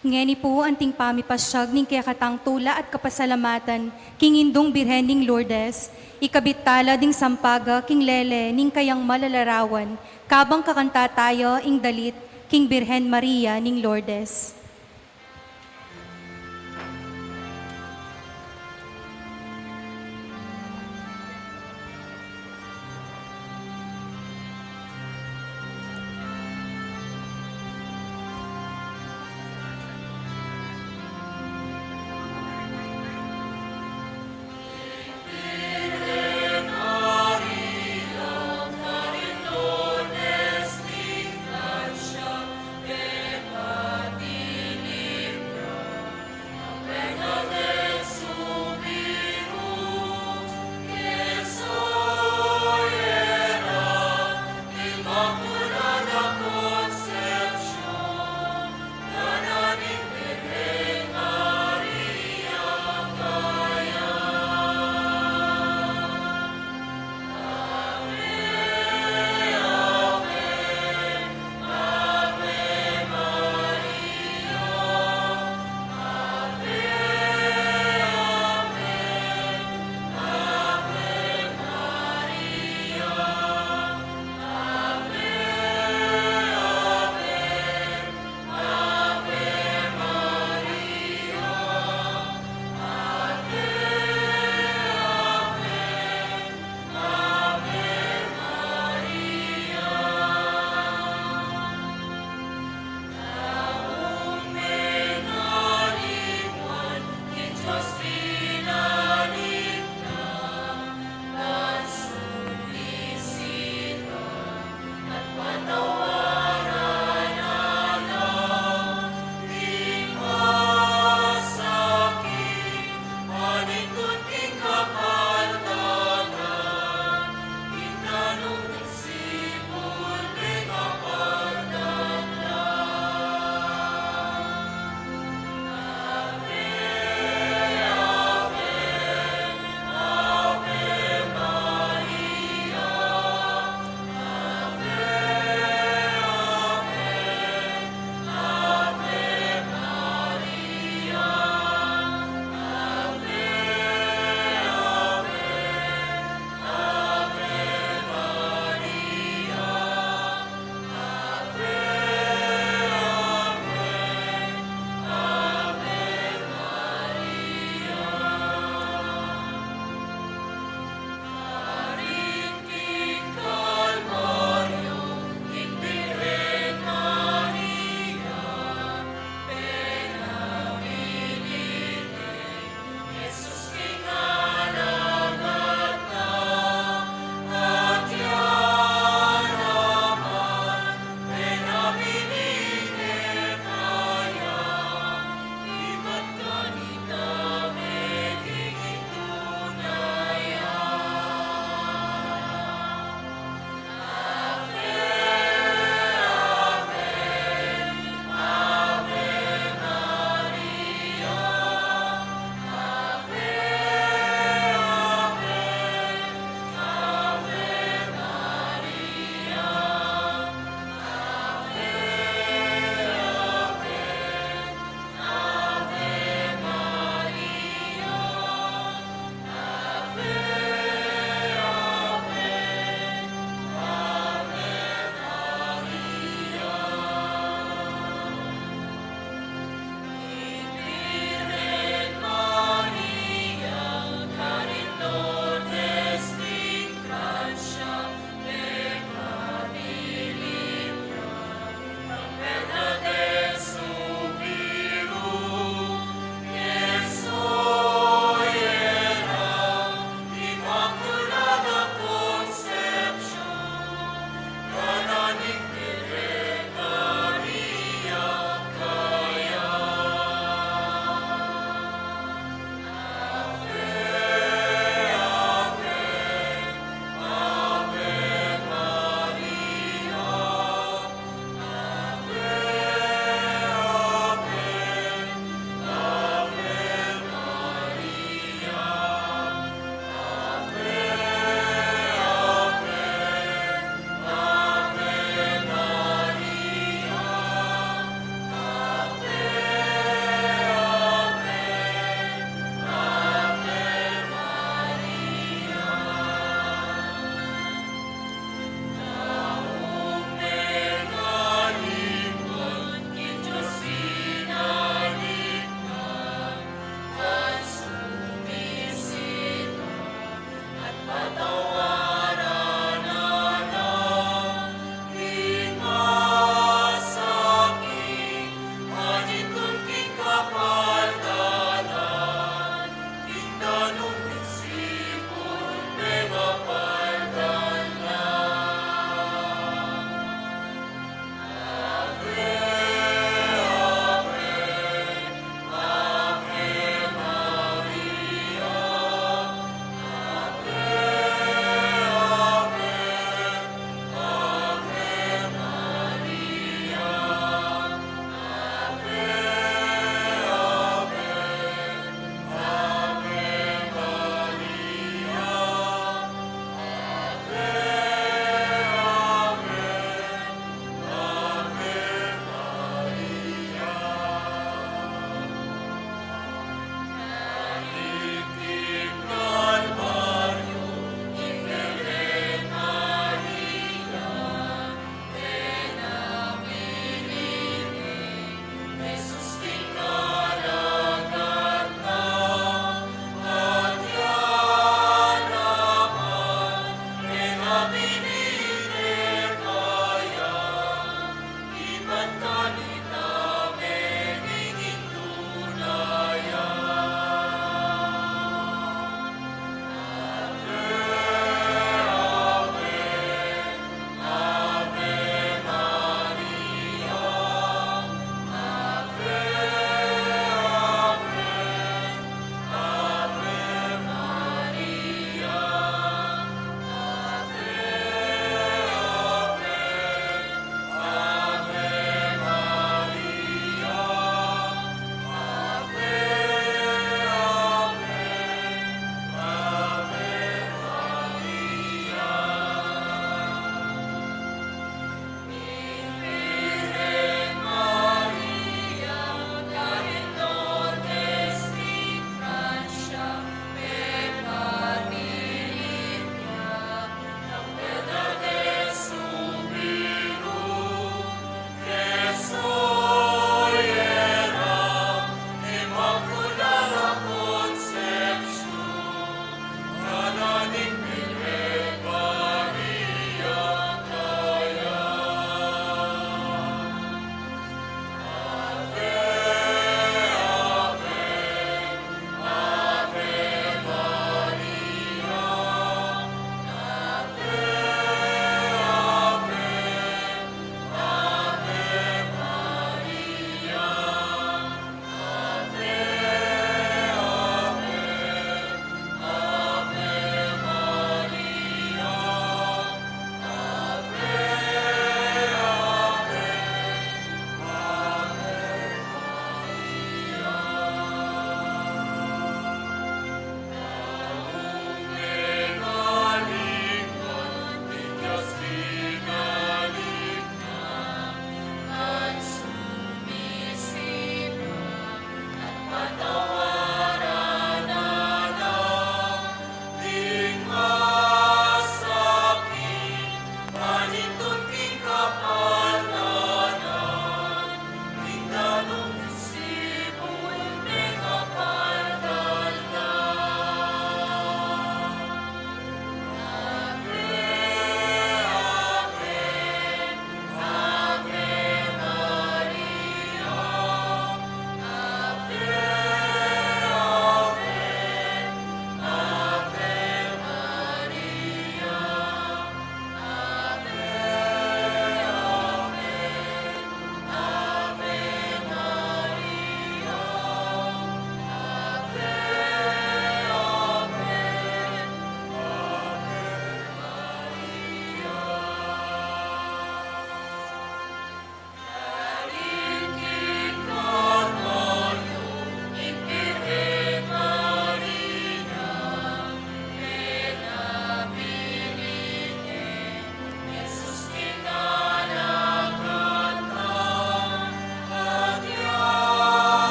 Ngeni po anting pamipasyag ning kaya katang tula at kapasalamatan king indong Birhen ning Lourdes, ikabitala ding sampaga king lele ning kayang malalarawan, kabang kakanta tayo ing dalit king Birhen Maria ning Lourdes.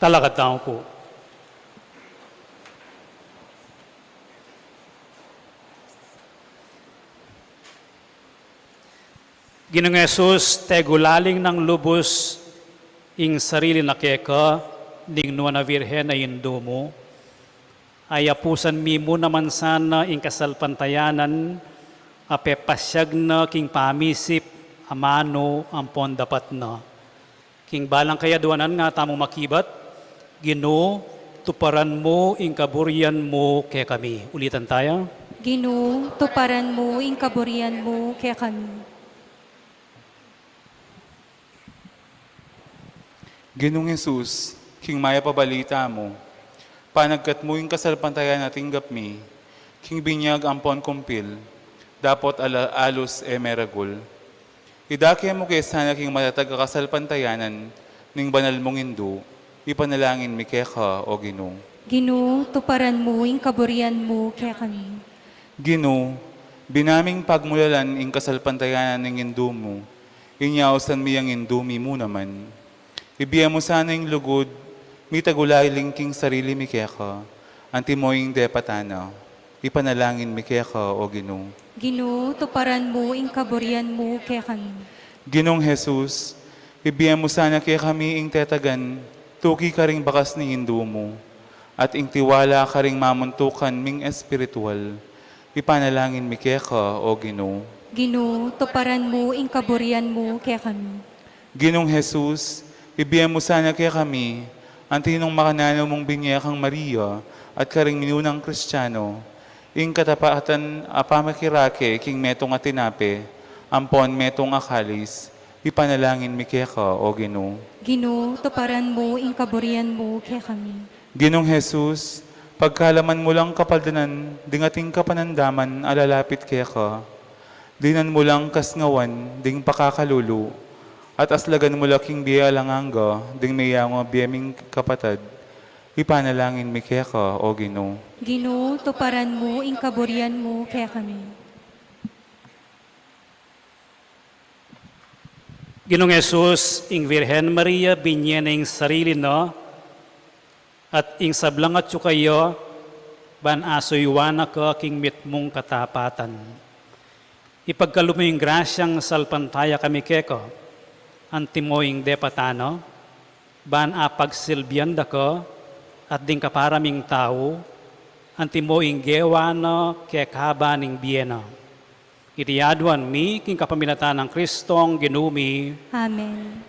Talakad tao po. Ginoong Jesus, tegulaling ng lubos ing sarili na keka, ning nuwa na virhen na indo mo, ay apusan mi mo naman sana ing kasalpantayanan, apepasyag na king pamisip, amano, ampon dapat na. King balang kaya duwanan nga tamong makibat, Ginoo, tuparan mo ing kaburian mo kaya kami. Ulitan tayo. Ginoo, tuparan mo ing kaburian mo kaya kami. Ginong Jesus, king maya pabalita mo, panagkat mo yung kasalpantayan nating gapmi, king binyag ampon kumpil, dapat alos meragul. Idakya mo kay sana king matatag kasalpantayanan, ning banal mong indo, ipanalangin mi keka o Ginoo. Ginoo, tuparan mo ing kaburian mo kaya kami. Ginoo, binaming pagmulalan ing kasalpantayanan ng indo mo, inyausan mi ang indo mi mo naman. Ibiya mo sana yung lugod, mi tagulailing king sarili mi keka, anti mo yung depatana, ipanalangin mi keka o Ginoo. Ginoo, tuparan mo ing kaburian mo kaya kami. Ginong Jesus, ibiya mo sana kaya kami ing tetagan, tuki ka ring bakas ni indo mo, at ing tiwala ka ring mamuntukan ming espiritual, ipanalangin mi keka o Ginoo. Ginoo, tuparan mo ing kaburian mo kaya kami. Ginong Jesus, ibiya mo sana kaya kami, antinong makananaw mong binyakang Maria at karing minunang Kristiyano, ing katapatan apamakirake king metong atinape, ampon metong akalis, ipanalangin mi keka o Ginoo. Ginoo, tuparan mo ing kaburian mo kaya kami. Ginong Jesus, pagkalaman mo lang kapaldanan, dingating kapanandaman alalapit keka, dinan mo lang kasngawan, ding pakakalulu, at aslagan mo laking biya langanga, ding mayang biyaming kapatad, ipanalangin mi keka o Ginoo. Ginoo, tuparan mo ing kaburian mo kaya kami. Ginoong Jesus, ing Virhen Maria, binyen ing sarili no, at ing sablangat yu kayo, ban asoywana ka king mitmong katapatan. Ipagkaluming grasyang salpantaya kami keko, antimoing depatano, ban apagsilbian da ko, at ding kaparaming tao, antimoing gewano kekabaning biena. Itiyaduan mi, king kapaminatan ng Kristong ginumi. Amen.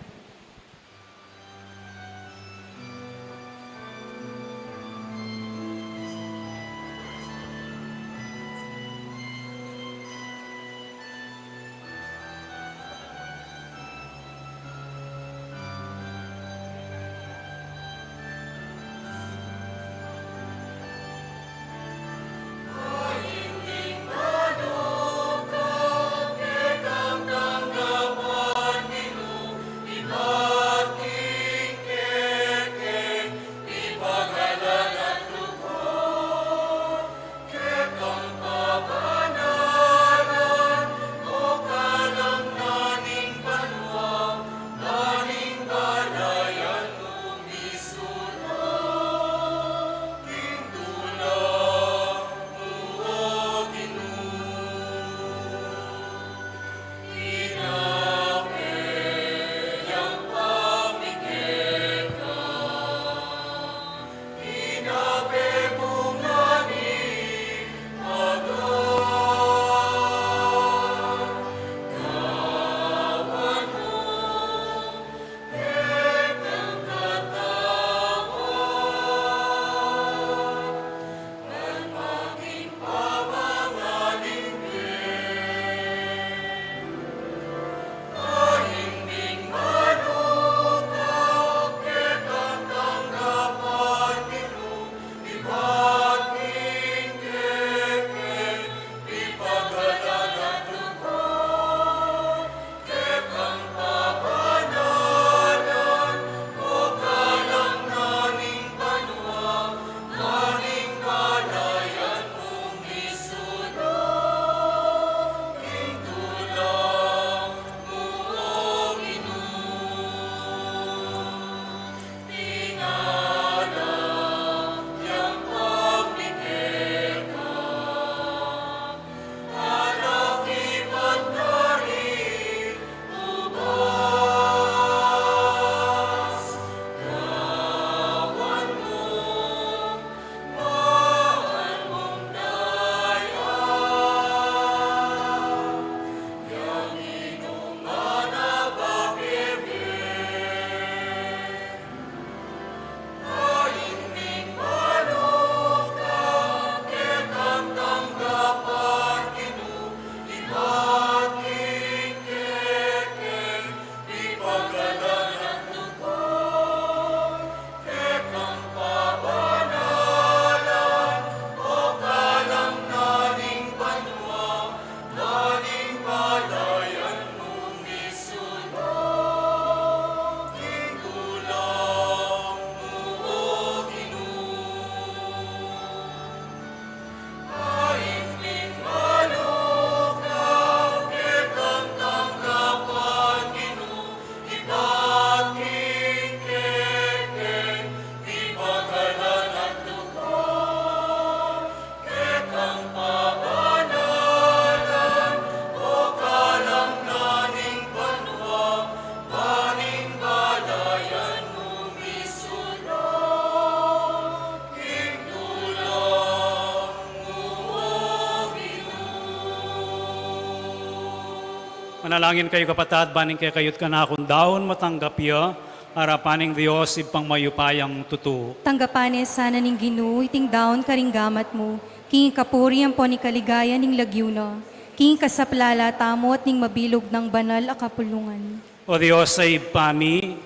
Manalangin kayo kapatad, baning kay kayot ka na akong daon matanggap ya, harapaning Diyos ipang mayupayang tutu. Tanggapanes sana ning Ginoo iting daon karing gamat mo. King kapuri ang po ni kaligaya ning lagyuna. King kasaplala tamo at ning mabilog ng banal a kapulungan. O Diyos ay pami,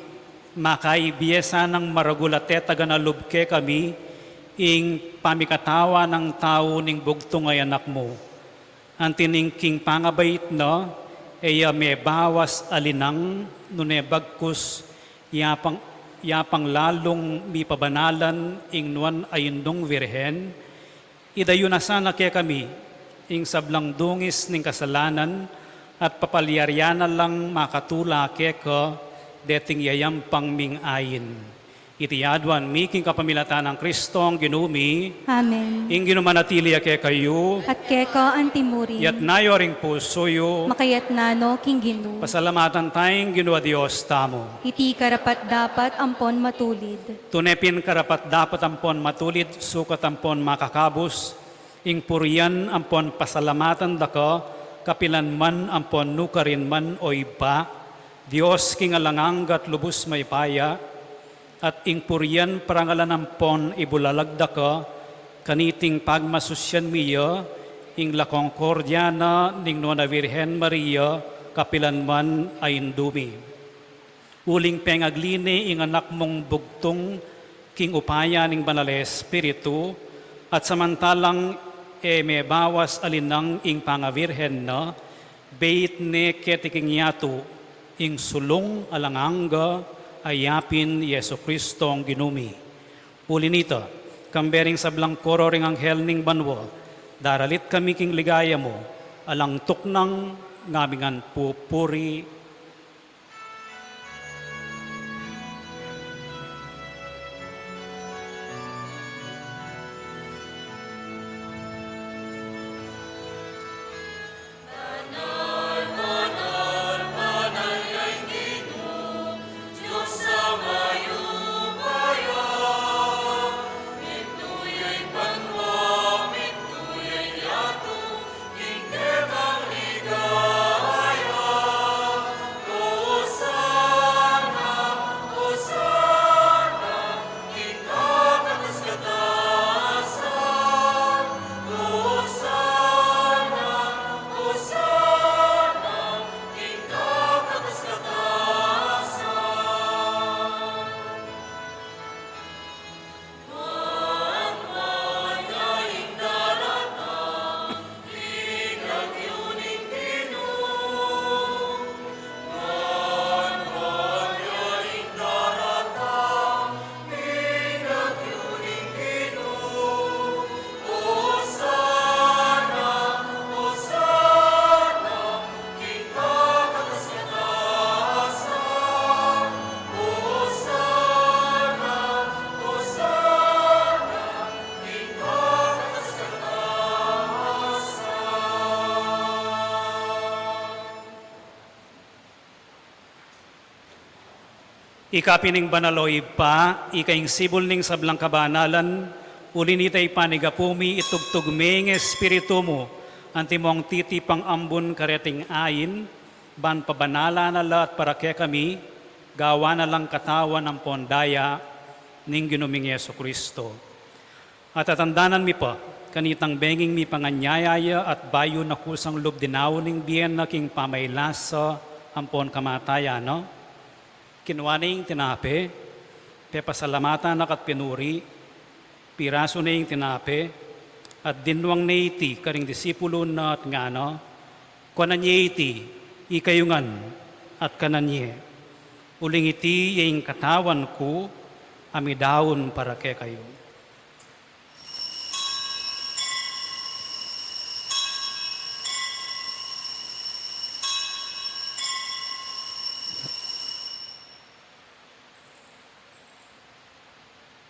makaibiyesa ng maragulate taganalubke kami, ing pamikatawa ng tao ning bugtong ay anak mo. Antining king pangabait na, eya may bawas alinang, nune bagkus, yapang lalong mi pabanalan, ing nuan ayundong virhen, idayo na sana kaya kami, ing sablang dungis ning kasalanan, at papalyaryanan lang makatula keka, deting yayampang ming ayin. Itiyadwan miking kapamilatan ng Kristo ang ginumi, Amen. ing ginumanatili ke kayo, At keka antimuri. yat nayoring pusoyo, Makayat nano King Ginoo. pasalamatan tayong ginua Diyos tamo. Iti karapat dapat ampon matulid. Tunepin karapat dapat ampon matulid, sukat ampon makakabus, ing puriyan ampon pasalamatan daka, kapilan man ampon nukarin man o iba, Diyos king alanganggat lubos may paya, at ing puriyan parangalan ampon ibulalagda ka, kaniting pagmasusyan miya, ing la concordiana ning Nona Virgen Maria, kapilan man ay indumi. Uling pengagline ing anak mong bugtong, king upaya ning Banal Espiritu, at samantalang may bawas alinang ing pangavirhen na, bait ne ketiking yato, ing sulong alanganga, ayapin Yesu Kristo ang ginumi. Uli nito, kambering sablang koro ring anghel ning banwa, daralit kami king ligaya mo, alang tuknang ngamingan pupuri. Ikapining banaloy pa, ikaing sibol ning sablang kabanalan, ulinitay panigapumi itugtugming espiritu mo, antimong titipang ambon kareting ayin, ban pabanala na lahat para kaya kami, gawa na lang katawan ng pondaya, ning ginuming Yesu Kristo. At atandanan mi pa, kanitang benging mi panganyayaya at bayo na kusang lubdinaw ning biyen na king pamaylasa, ampon kamataya, no? Kinuwaning tinape, pepasalamatan na kat pinuri, piraso na yung tinape, at dinwang na iti, karing disipulo na at ngano, kananye iti, ikayungan, at kananye. Uling iti yung katawan ko, amidawon para kay kayo.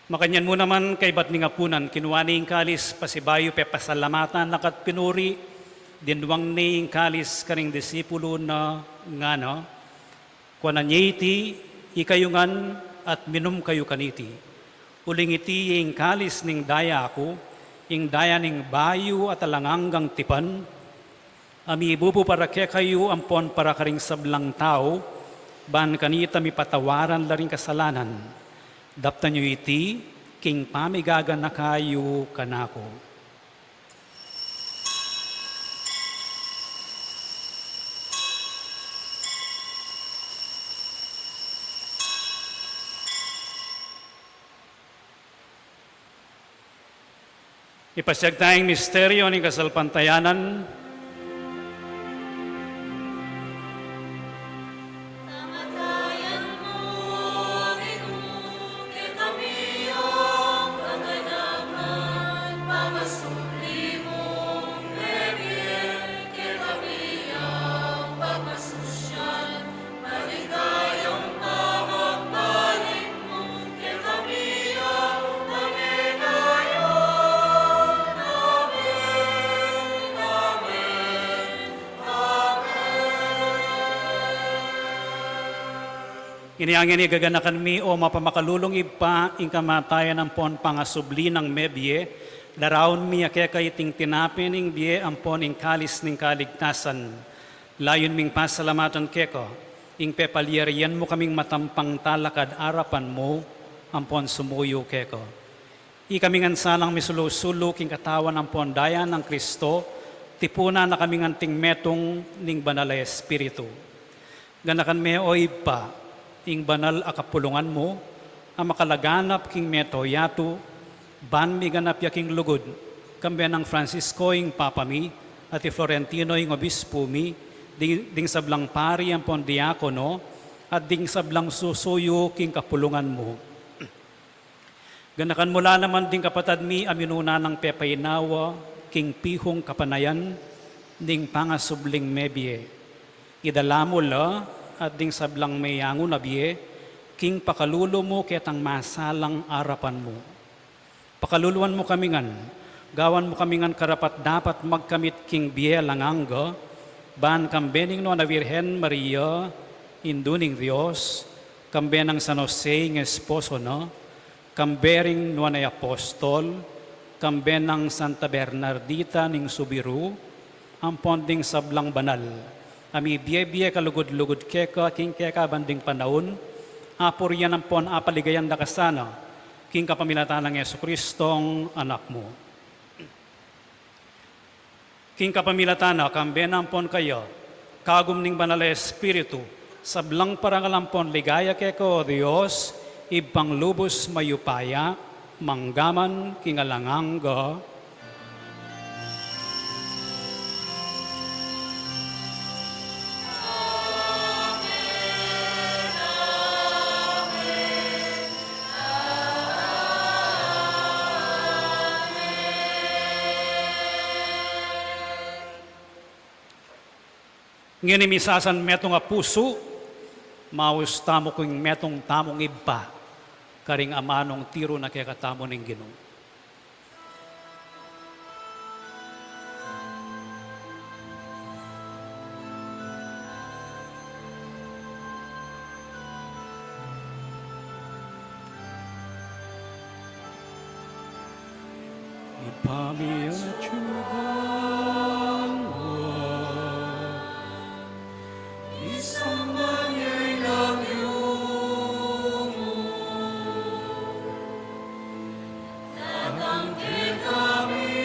Makanyan mo naman kay bat ni ngapunan, kinuwaning kalis, pasibayo pe pasalamatan nakat pinuri, dinwang ning kalis karing disipulo na ngano, kwananyiti, ikayungan at minum kayo kaniti. Uling iti yung kalis ning daya ako, yung daya ning bayo at alanganggang tipan, Ami bubu para kaya kayo ampon para karing sablang tao, ban kanita mi patawaran la rin kasalanan. Daptan nyo iti, king pamigagan na kayo kanako. Ipasyag tayong misteryo ng kasalpantayanan. Iniangin gaganakan mi o mapamakalulong ipa ing kamatayan ng pon pangasubli ng mebye, laraon mi akekaiting tinapin ing bie ampon ing kalis ning kaligtasan. Layon ming pasalamatan keko, ing pepalyerian mo kaming matampang talakad arapan mo, ampon sumuyo keko. Ikaming ansalang misulusulo king katawan ampon daya ng Kristo, tipuna na kaming anting metong ning banal na Espiritu. Ganakan me o ipa, ing banal akapulungan mo, ang makalaganap king meto yato, ban mi ganap yaking lugod, kambe ng Francisco ing papami, at Florentino ing obispo mi, ding sablang pari ang pondiakono, at ding sablang susuyo king kapulungan mo. Ganakan mula naman ding kapatad mi aminuna ng pepaynawa, king pihong kapanayan, ding pangasubling mebye. Idala mo la, at ding sablang mayango na biye, king pakalulo mo ketang masalang arapan mo. Pakaluluan mo kamingan, gawan mo kamingan karapat dapat magkamit king biye langanga, ban kambening no na Virhen Maria, induning Diyos, kambenang San Jose ng esposo no, kambering no na apostol, kambenang Santa Bernardita ning Subiru, ang ponding sablang banal. Ami biye-biye kalugod-lugod keka, king keka banding panahon, apor yan ang pon apaligayan da kasana, king kapamilatan ng Yesu Kristong anak mo. King kapamilatan na kambenang pon kayo, kagum ning banal na Espiritu, sablang parangalampon ligaya keko o Diyos, ibang lubos mayupaya, manggaman kingalanganga. Ngini misasan metong a puso, maus tamo kong metong tamong iba, karing amanong tiro na kaya katamo ng Ginoo. Ipamiyachugan mo, isang manyay lagyo mo, natangkin kami,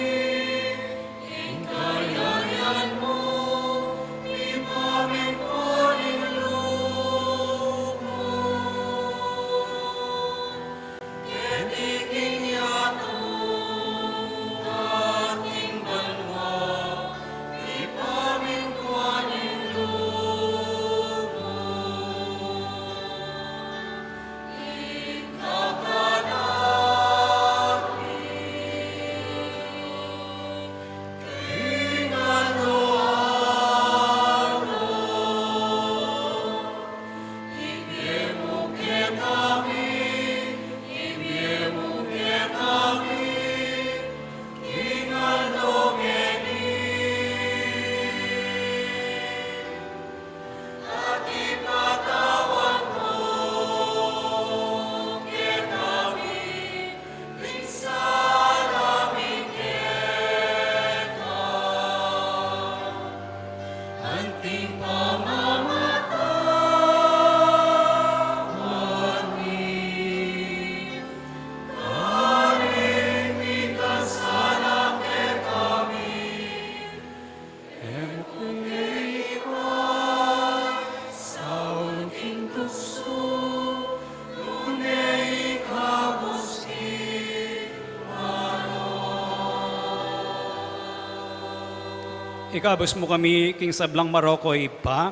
ingkayayan mo, ipamin ko rin loob mo, ketiking yato, ating banal. ikabos mo kami king sablang Maroko ipa,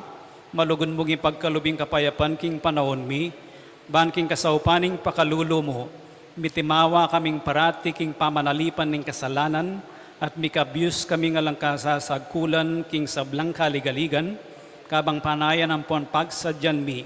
malugon mo king pagkalubing kapayapan king panahon mi, ban king kasaupaning pakalulo mo, mitimawa kaming parati king pamanalipan ning kasalanan, at mikabyus kami nga lang kasasagkulan king sablang kaligaligan, kabang panayan ang pon pagsadyan mi,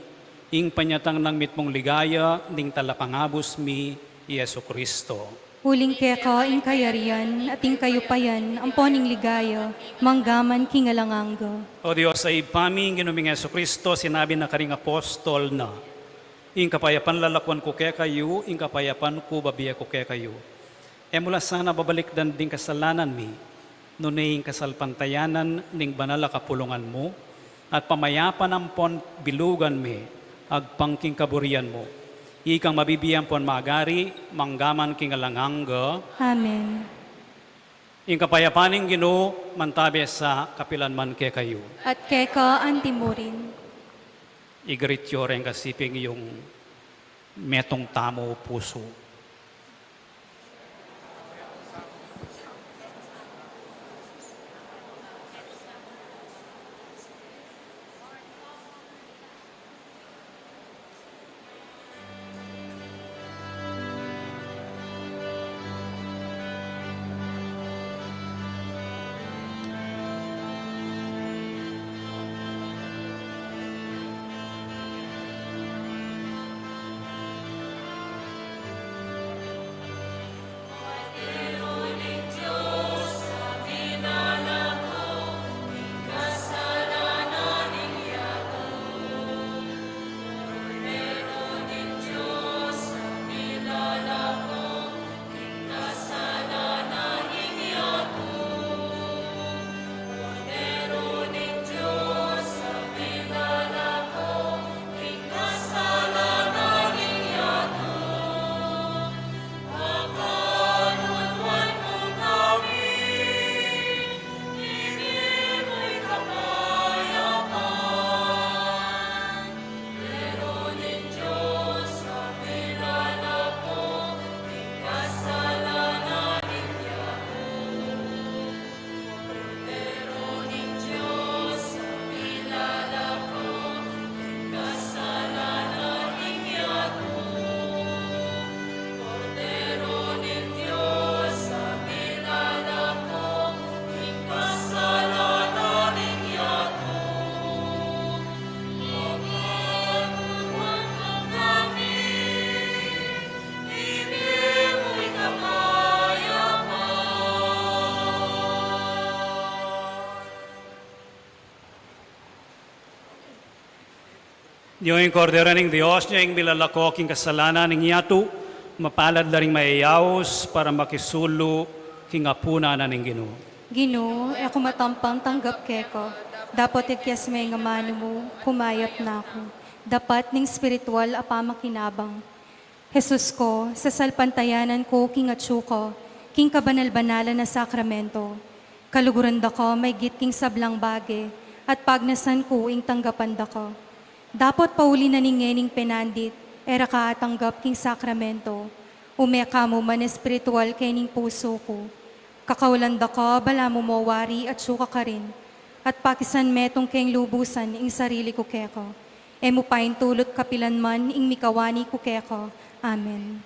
ing panyatang ng mitmong ligaya, ning talapangabos mi, Yesu Kristo. Huling keka ing kayarian at ing kayupayan, ang poning ligaya, manggaman kingalangangga. O Diyos, sa ipaming ginuming Yesu Kristo, sinabi na karing apostol na, ing kapayapan lalakwan ko kaya kayo, ing kapayapan ko babiya ko kaya kayo. E mula sana babalik dan ding kasalanan mi, nuning kasalpantayanan ning banala kapulungan mo, at pamayapan ang pon bilugan mi, agpangking kaburian mo. Ikang mabibiyang pon magari, manggaman king alangangga, Amen. ing kapayapaning Ginoo mantabi sa kapilanman kay kayo. At keka antimurin. Igarityo rin kasiping yung metong tamo puso. Yung kordero ng Diyos niya, yung milalako king kasalanan ng yato, mapalad na rin mayayaos para makisulo king apuna na ng Ginoo. Ginoo, ako matampang tanggap keko. Dapat ikyas may nga mano mo, kumayap na ako. Dapat ning spiritual apamakinabang. Jesus ko, sa salpantayanan ko king atsuko, king kabanal-banalan na sakramento. Kaluguran da ko, may gitking sablang bage, at pagnasan ko ing tanggapan da ko. Dapat pauli na ningening penandit, era ka atanggap king sakramento. Umeka mo man espiritual kening puso ko. Kakaulan da ko, bala mo mawari at suka ka rin. At pakisan metong keng lubusan ing sarili ko keko. E mo pain tulot kapilan man ing mikawani ko keko. Amen.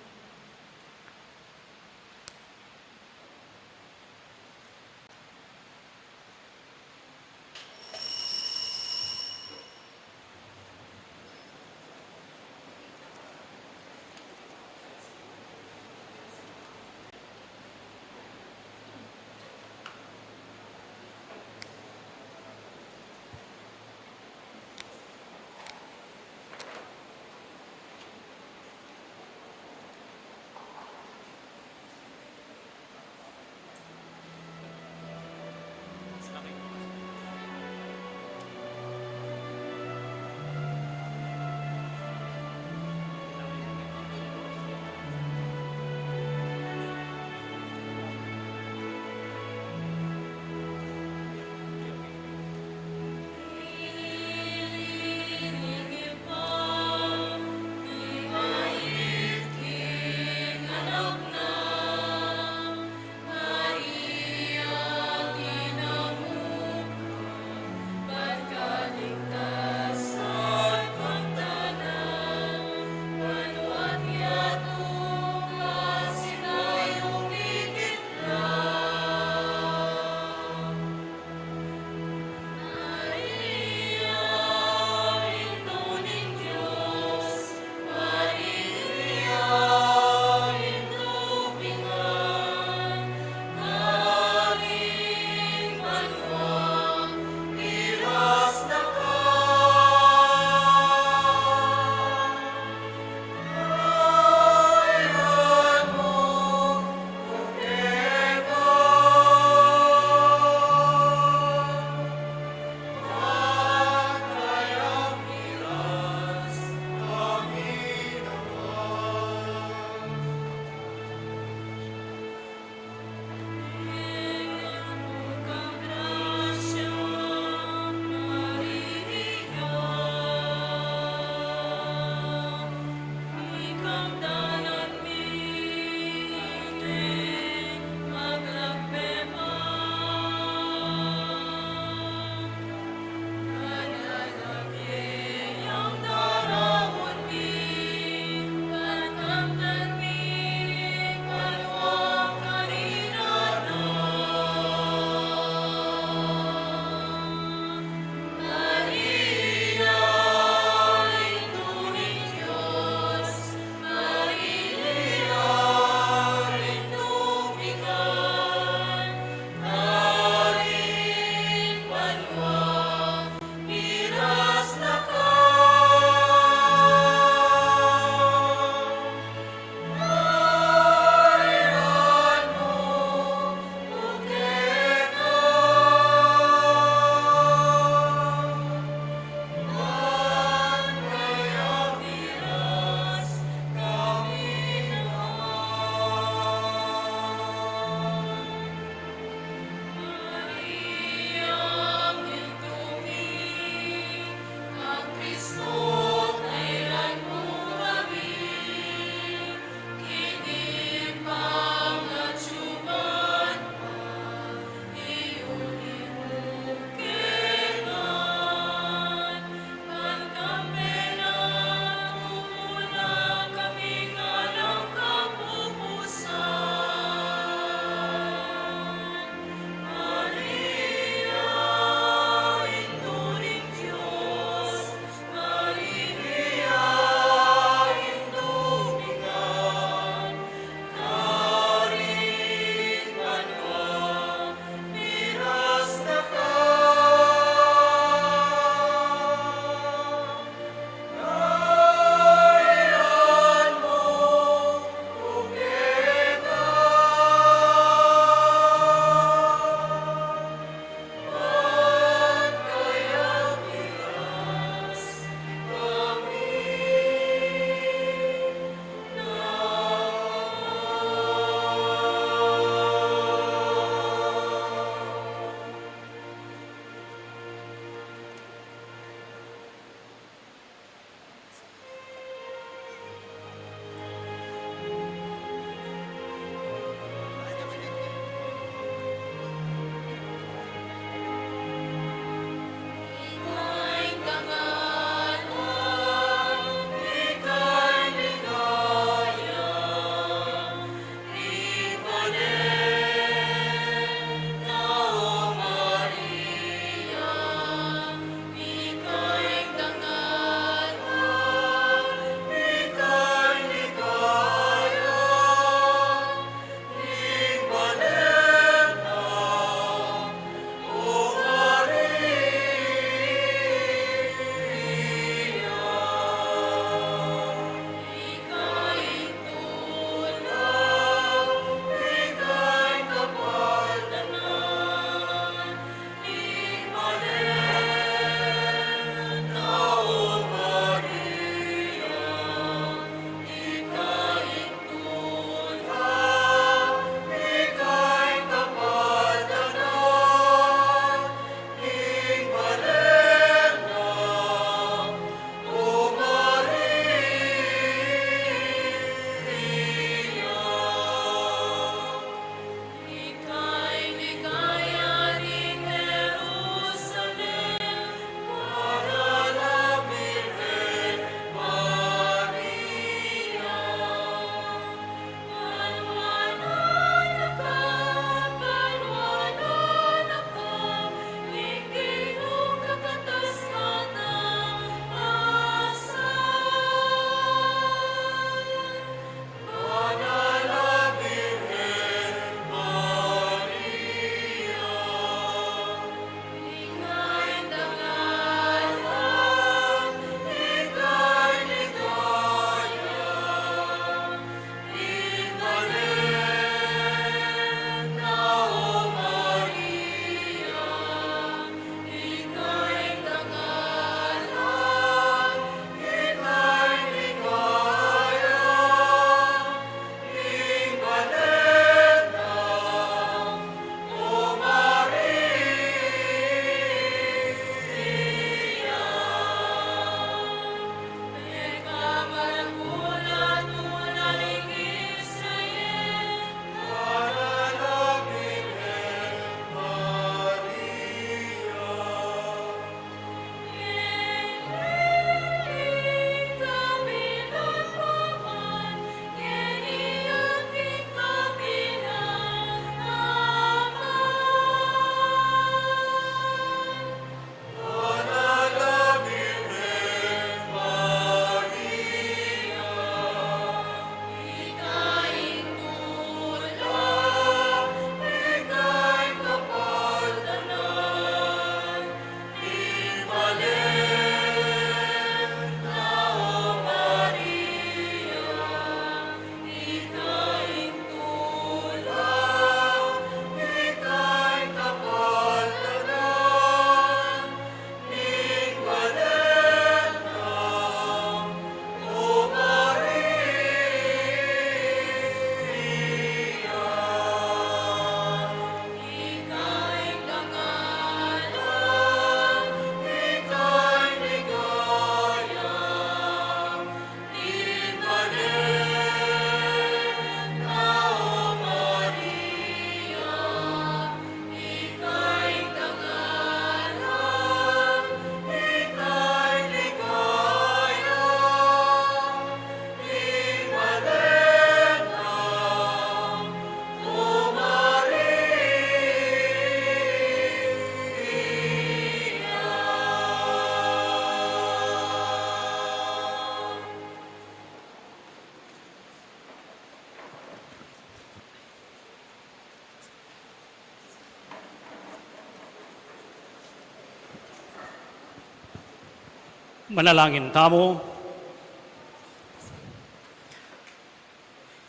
Manalangin tamo.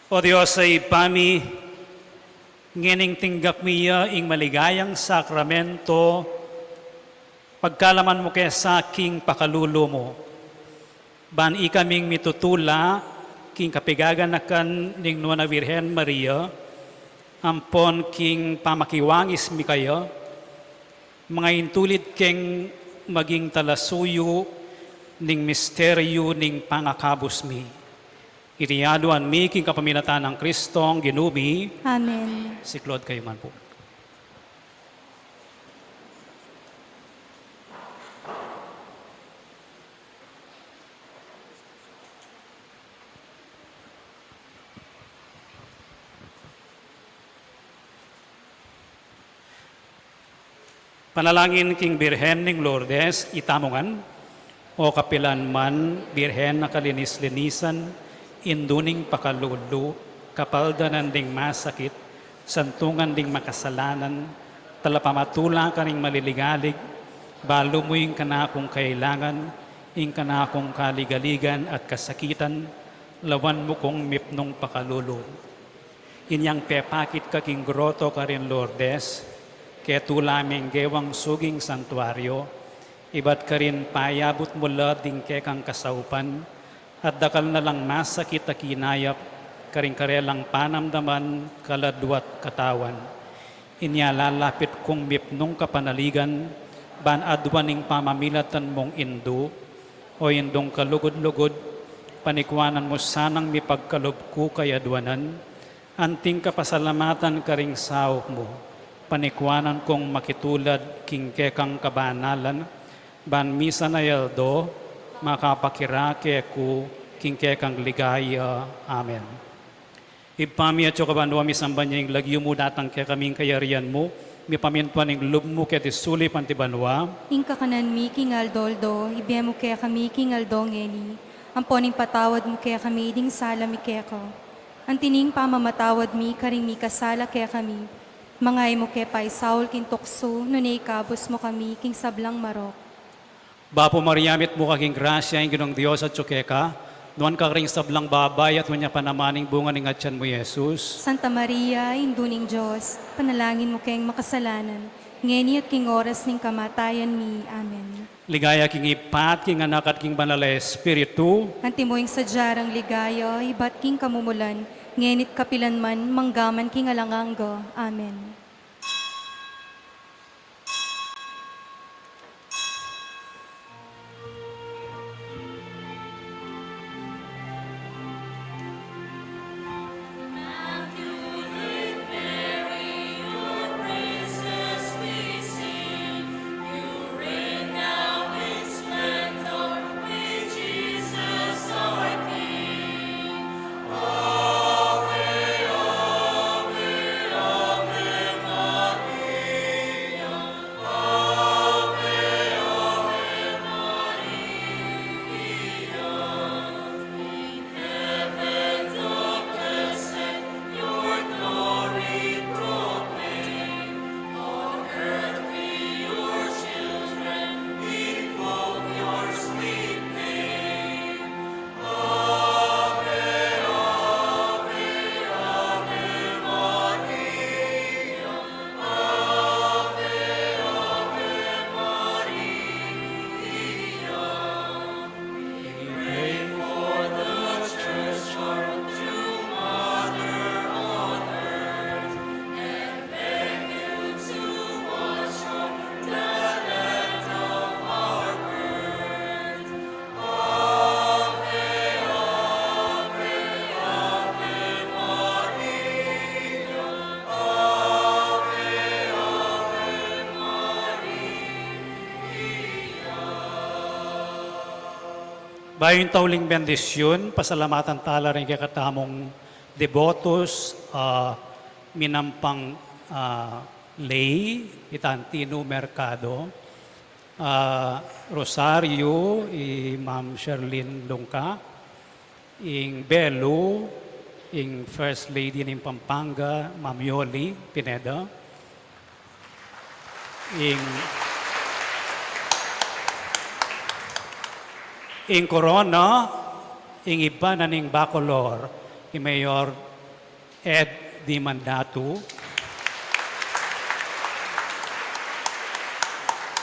O Diyos ay pami, ngining tinggap miya ing maligayang sakramento, pagkalaman mo kaya sa aking pakalulo mo. Ban ikaming mitutula, king kapigaganakan ning Nuana Virgen Maria, ampon king pamakiwangis mi kayo, mga intulid king maging talasuyo ning misteryo ning pangakabos mi. Itiyaduan mi king kapaminatan ng Kristong ginumi, Amen. si Claude kayo man po. Panalangin king Birhen ning Lourdes, itamongan, o kapilan man, Birhen na kalinis-linisan, induning pakalulu, kapaldanan ding masakit, santungan ding makasalanan, talapamatula ka ring maliligalig, balo mo yung kanakong kailangan, yung kanakong kaligaligan at kasakitan, lawan mo kong mipnong pakalulu. Inyang pepakit ka king groto ka rin Lourdes, kaya tulaming gewang suging santuaryo, iba't ka rin payabot mula ding kekang kasaupan, at dakal na lang masakit at kinayap, karing karelang panamdaman, kaladwat katawan. Inyalalapit kong mipnong kapanaligan, ban adwaning pamamilatan mong indu, o indong kalugod-lugod, panikwanan mo sanang mipagkalob ko kayadwanan, anting kapasalamatan karing saok mo, panikwanan kong makitulad king kekang kabanalan, ban misa na yaldo, makapakirake ko king kekang ligaya. Amen. Ipami at kabanwa misamban niya yung lagyo mo datang kaya kaming kayarian mo, mi pamintuan yung lub mo kaya tisuli pantibanwa, Inka kanan mi king aldoldo, ibiyemo kaya kami king aldongeli. Amponing patawad mo kaya kami, ding sala mi kaya ko. Antining pamamatawad mi, karing mi kasala kaya kami. Mangay mo kaya pa isaul king tukso, nunay kabos mo kami king sablang marok. Bapo Mariamit mo kaking grasya yung ginong Diyos at tsukeka, nuan ka ring sablang babay at wanya panamaning bunga ng atyan mo, Jesus. Santa Maria, induning Diyos, panalangin mo kayong makasalanan, ngeni at king oras ning kamatayan mi. Amen. Ligaya king ipat, king anak at king banal na Espiritu, Antimoing sadyarang ligaya, ibat king kamumulan, ngenit kapilan man, manggaman king alanganggo. Amen. bayon tauling bendisyon, pasalamatan tala rin kay katamong devotos, minampang lay, itantino mercado, Rosario, Ma'am Sherlyn Lungka, ing Belo, ing First Lady ng Pampanga, Ma'am Yoli Pineda, ing corona, ing iba na ning bacolor, Mayor Ed Di Mandatu,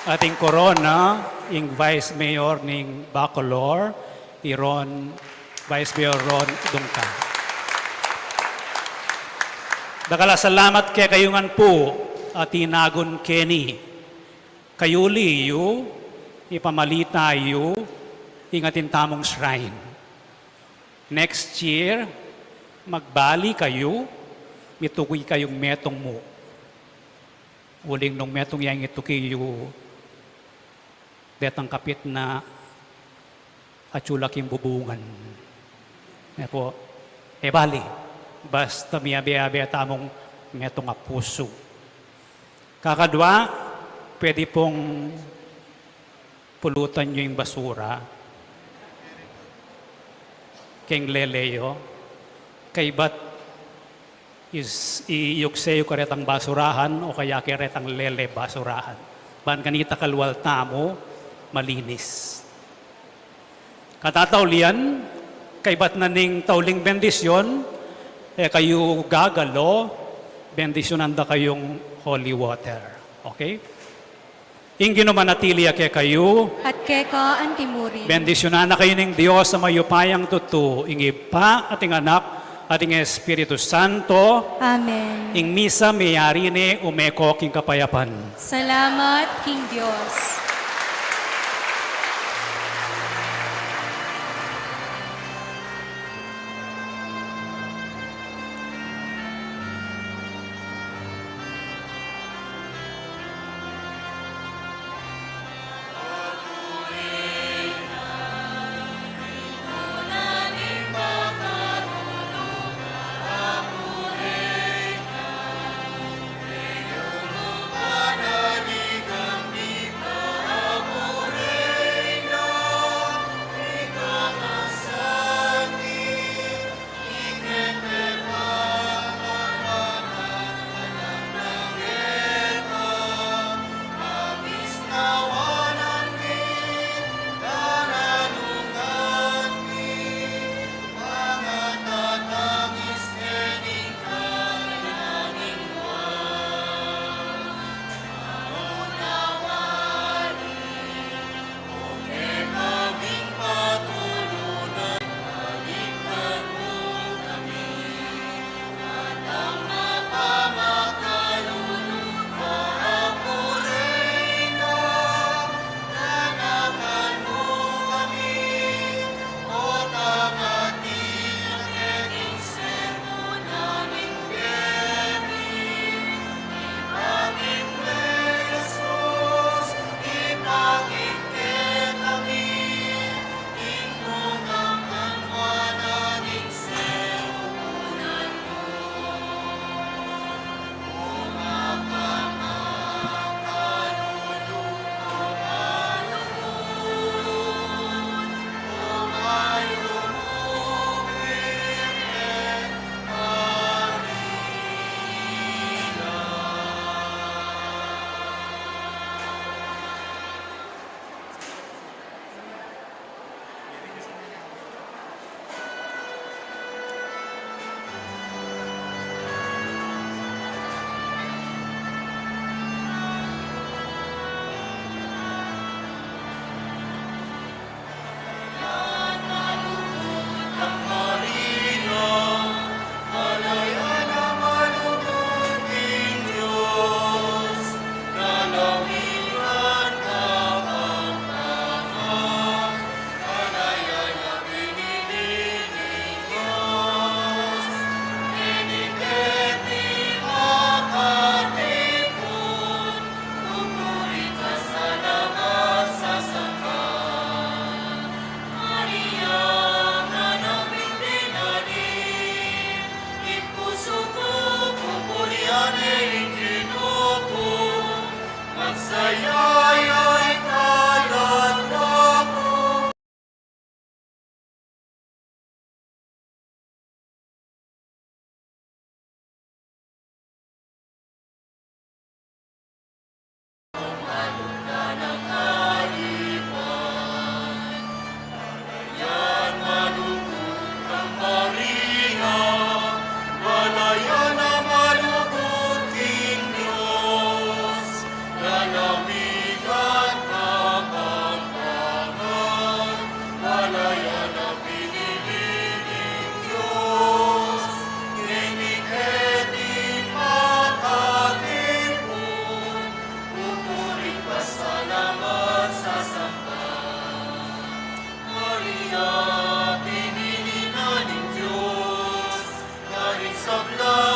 ating corona, ing Vice Mayor ning Bacolor, Vice Mayor Ron Dungka. Dakala salamat kay kayungan po at tinagon Kenny. Kayuli yu, ipamalita yu, ingatin tamong shrine. Next year, magbali kayo, mitukoy kayong metong mo. Uling nung metong yang itukiyo, detang kapit na atsulaking bubungan. Po, bali, basta miyabi-abi tamong metong nga puso. Kakadwa, pwede pong pulutan nyo yung basura. Keng leleyo, kay ba't iyukseyo karetang basurahan o kaya karetang lele basurahan. Ban kanita kalwal tamo, malinis. Katataulian, kay ba't naning tauling bendisyon, kayo gagalo, bendisyonan da kayong holy water. Okay? Ingino manatili kay kayo, At keka antimuri. bendisyonan na kayo ng Diyos sa mayupayang tutu, ingi pa ating anak, ating Espiritu Santo, Amen. ing misa mayari ni umeko king kapayapan. Salamat, King Diyos. sablan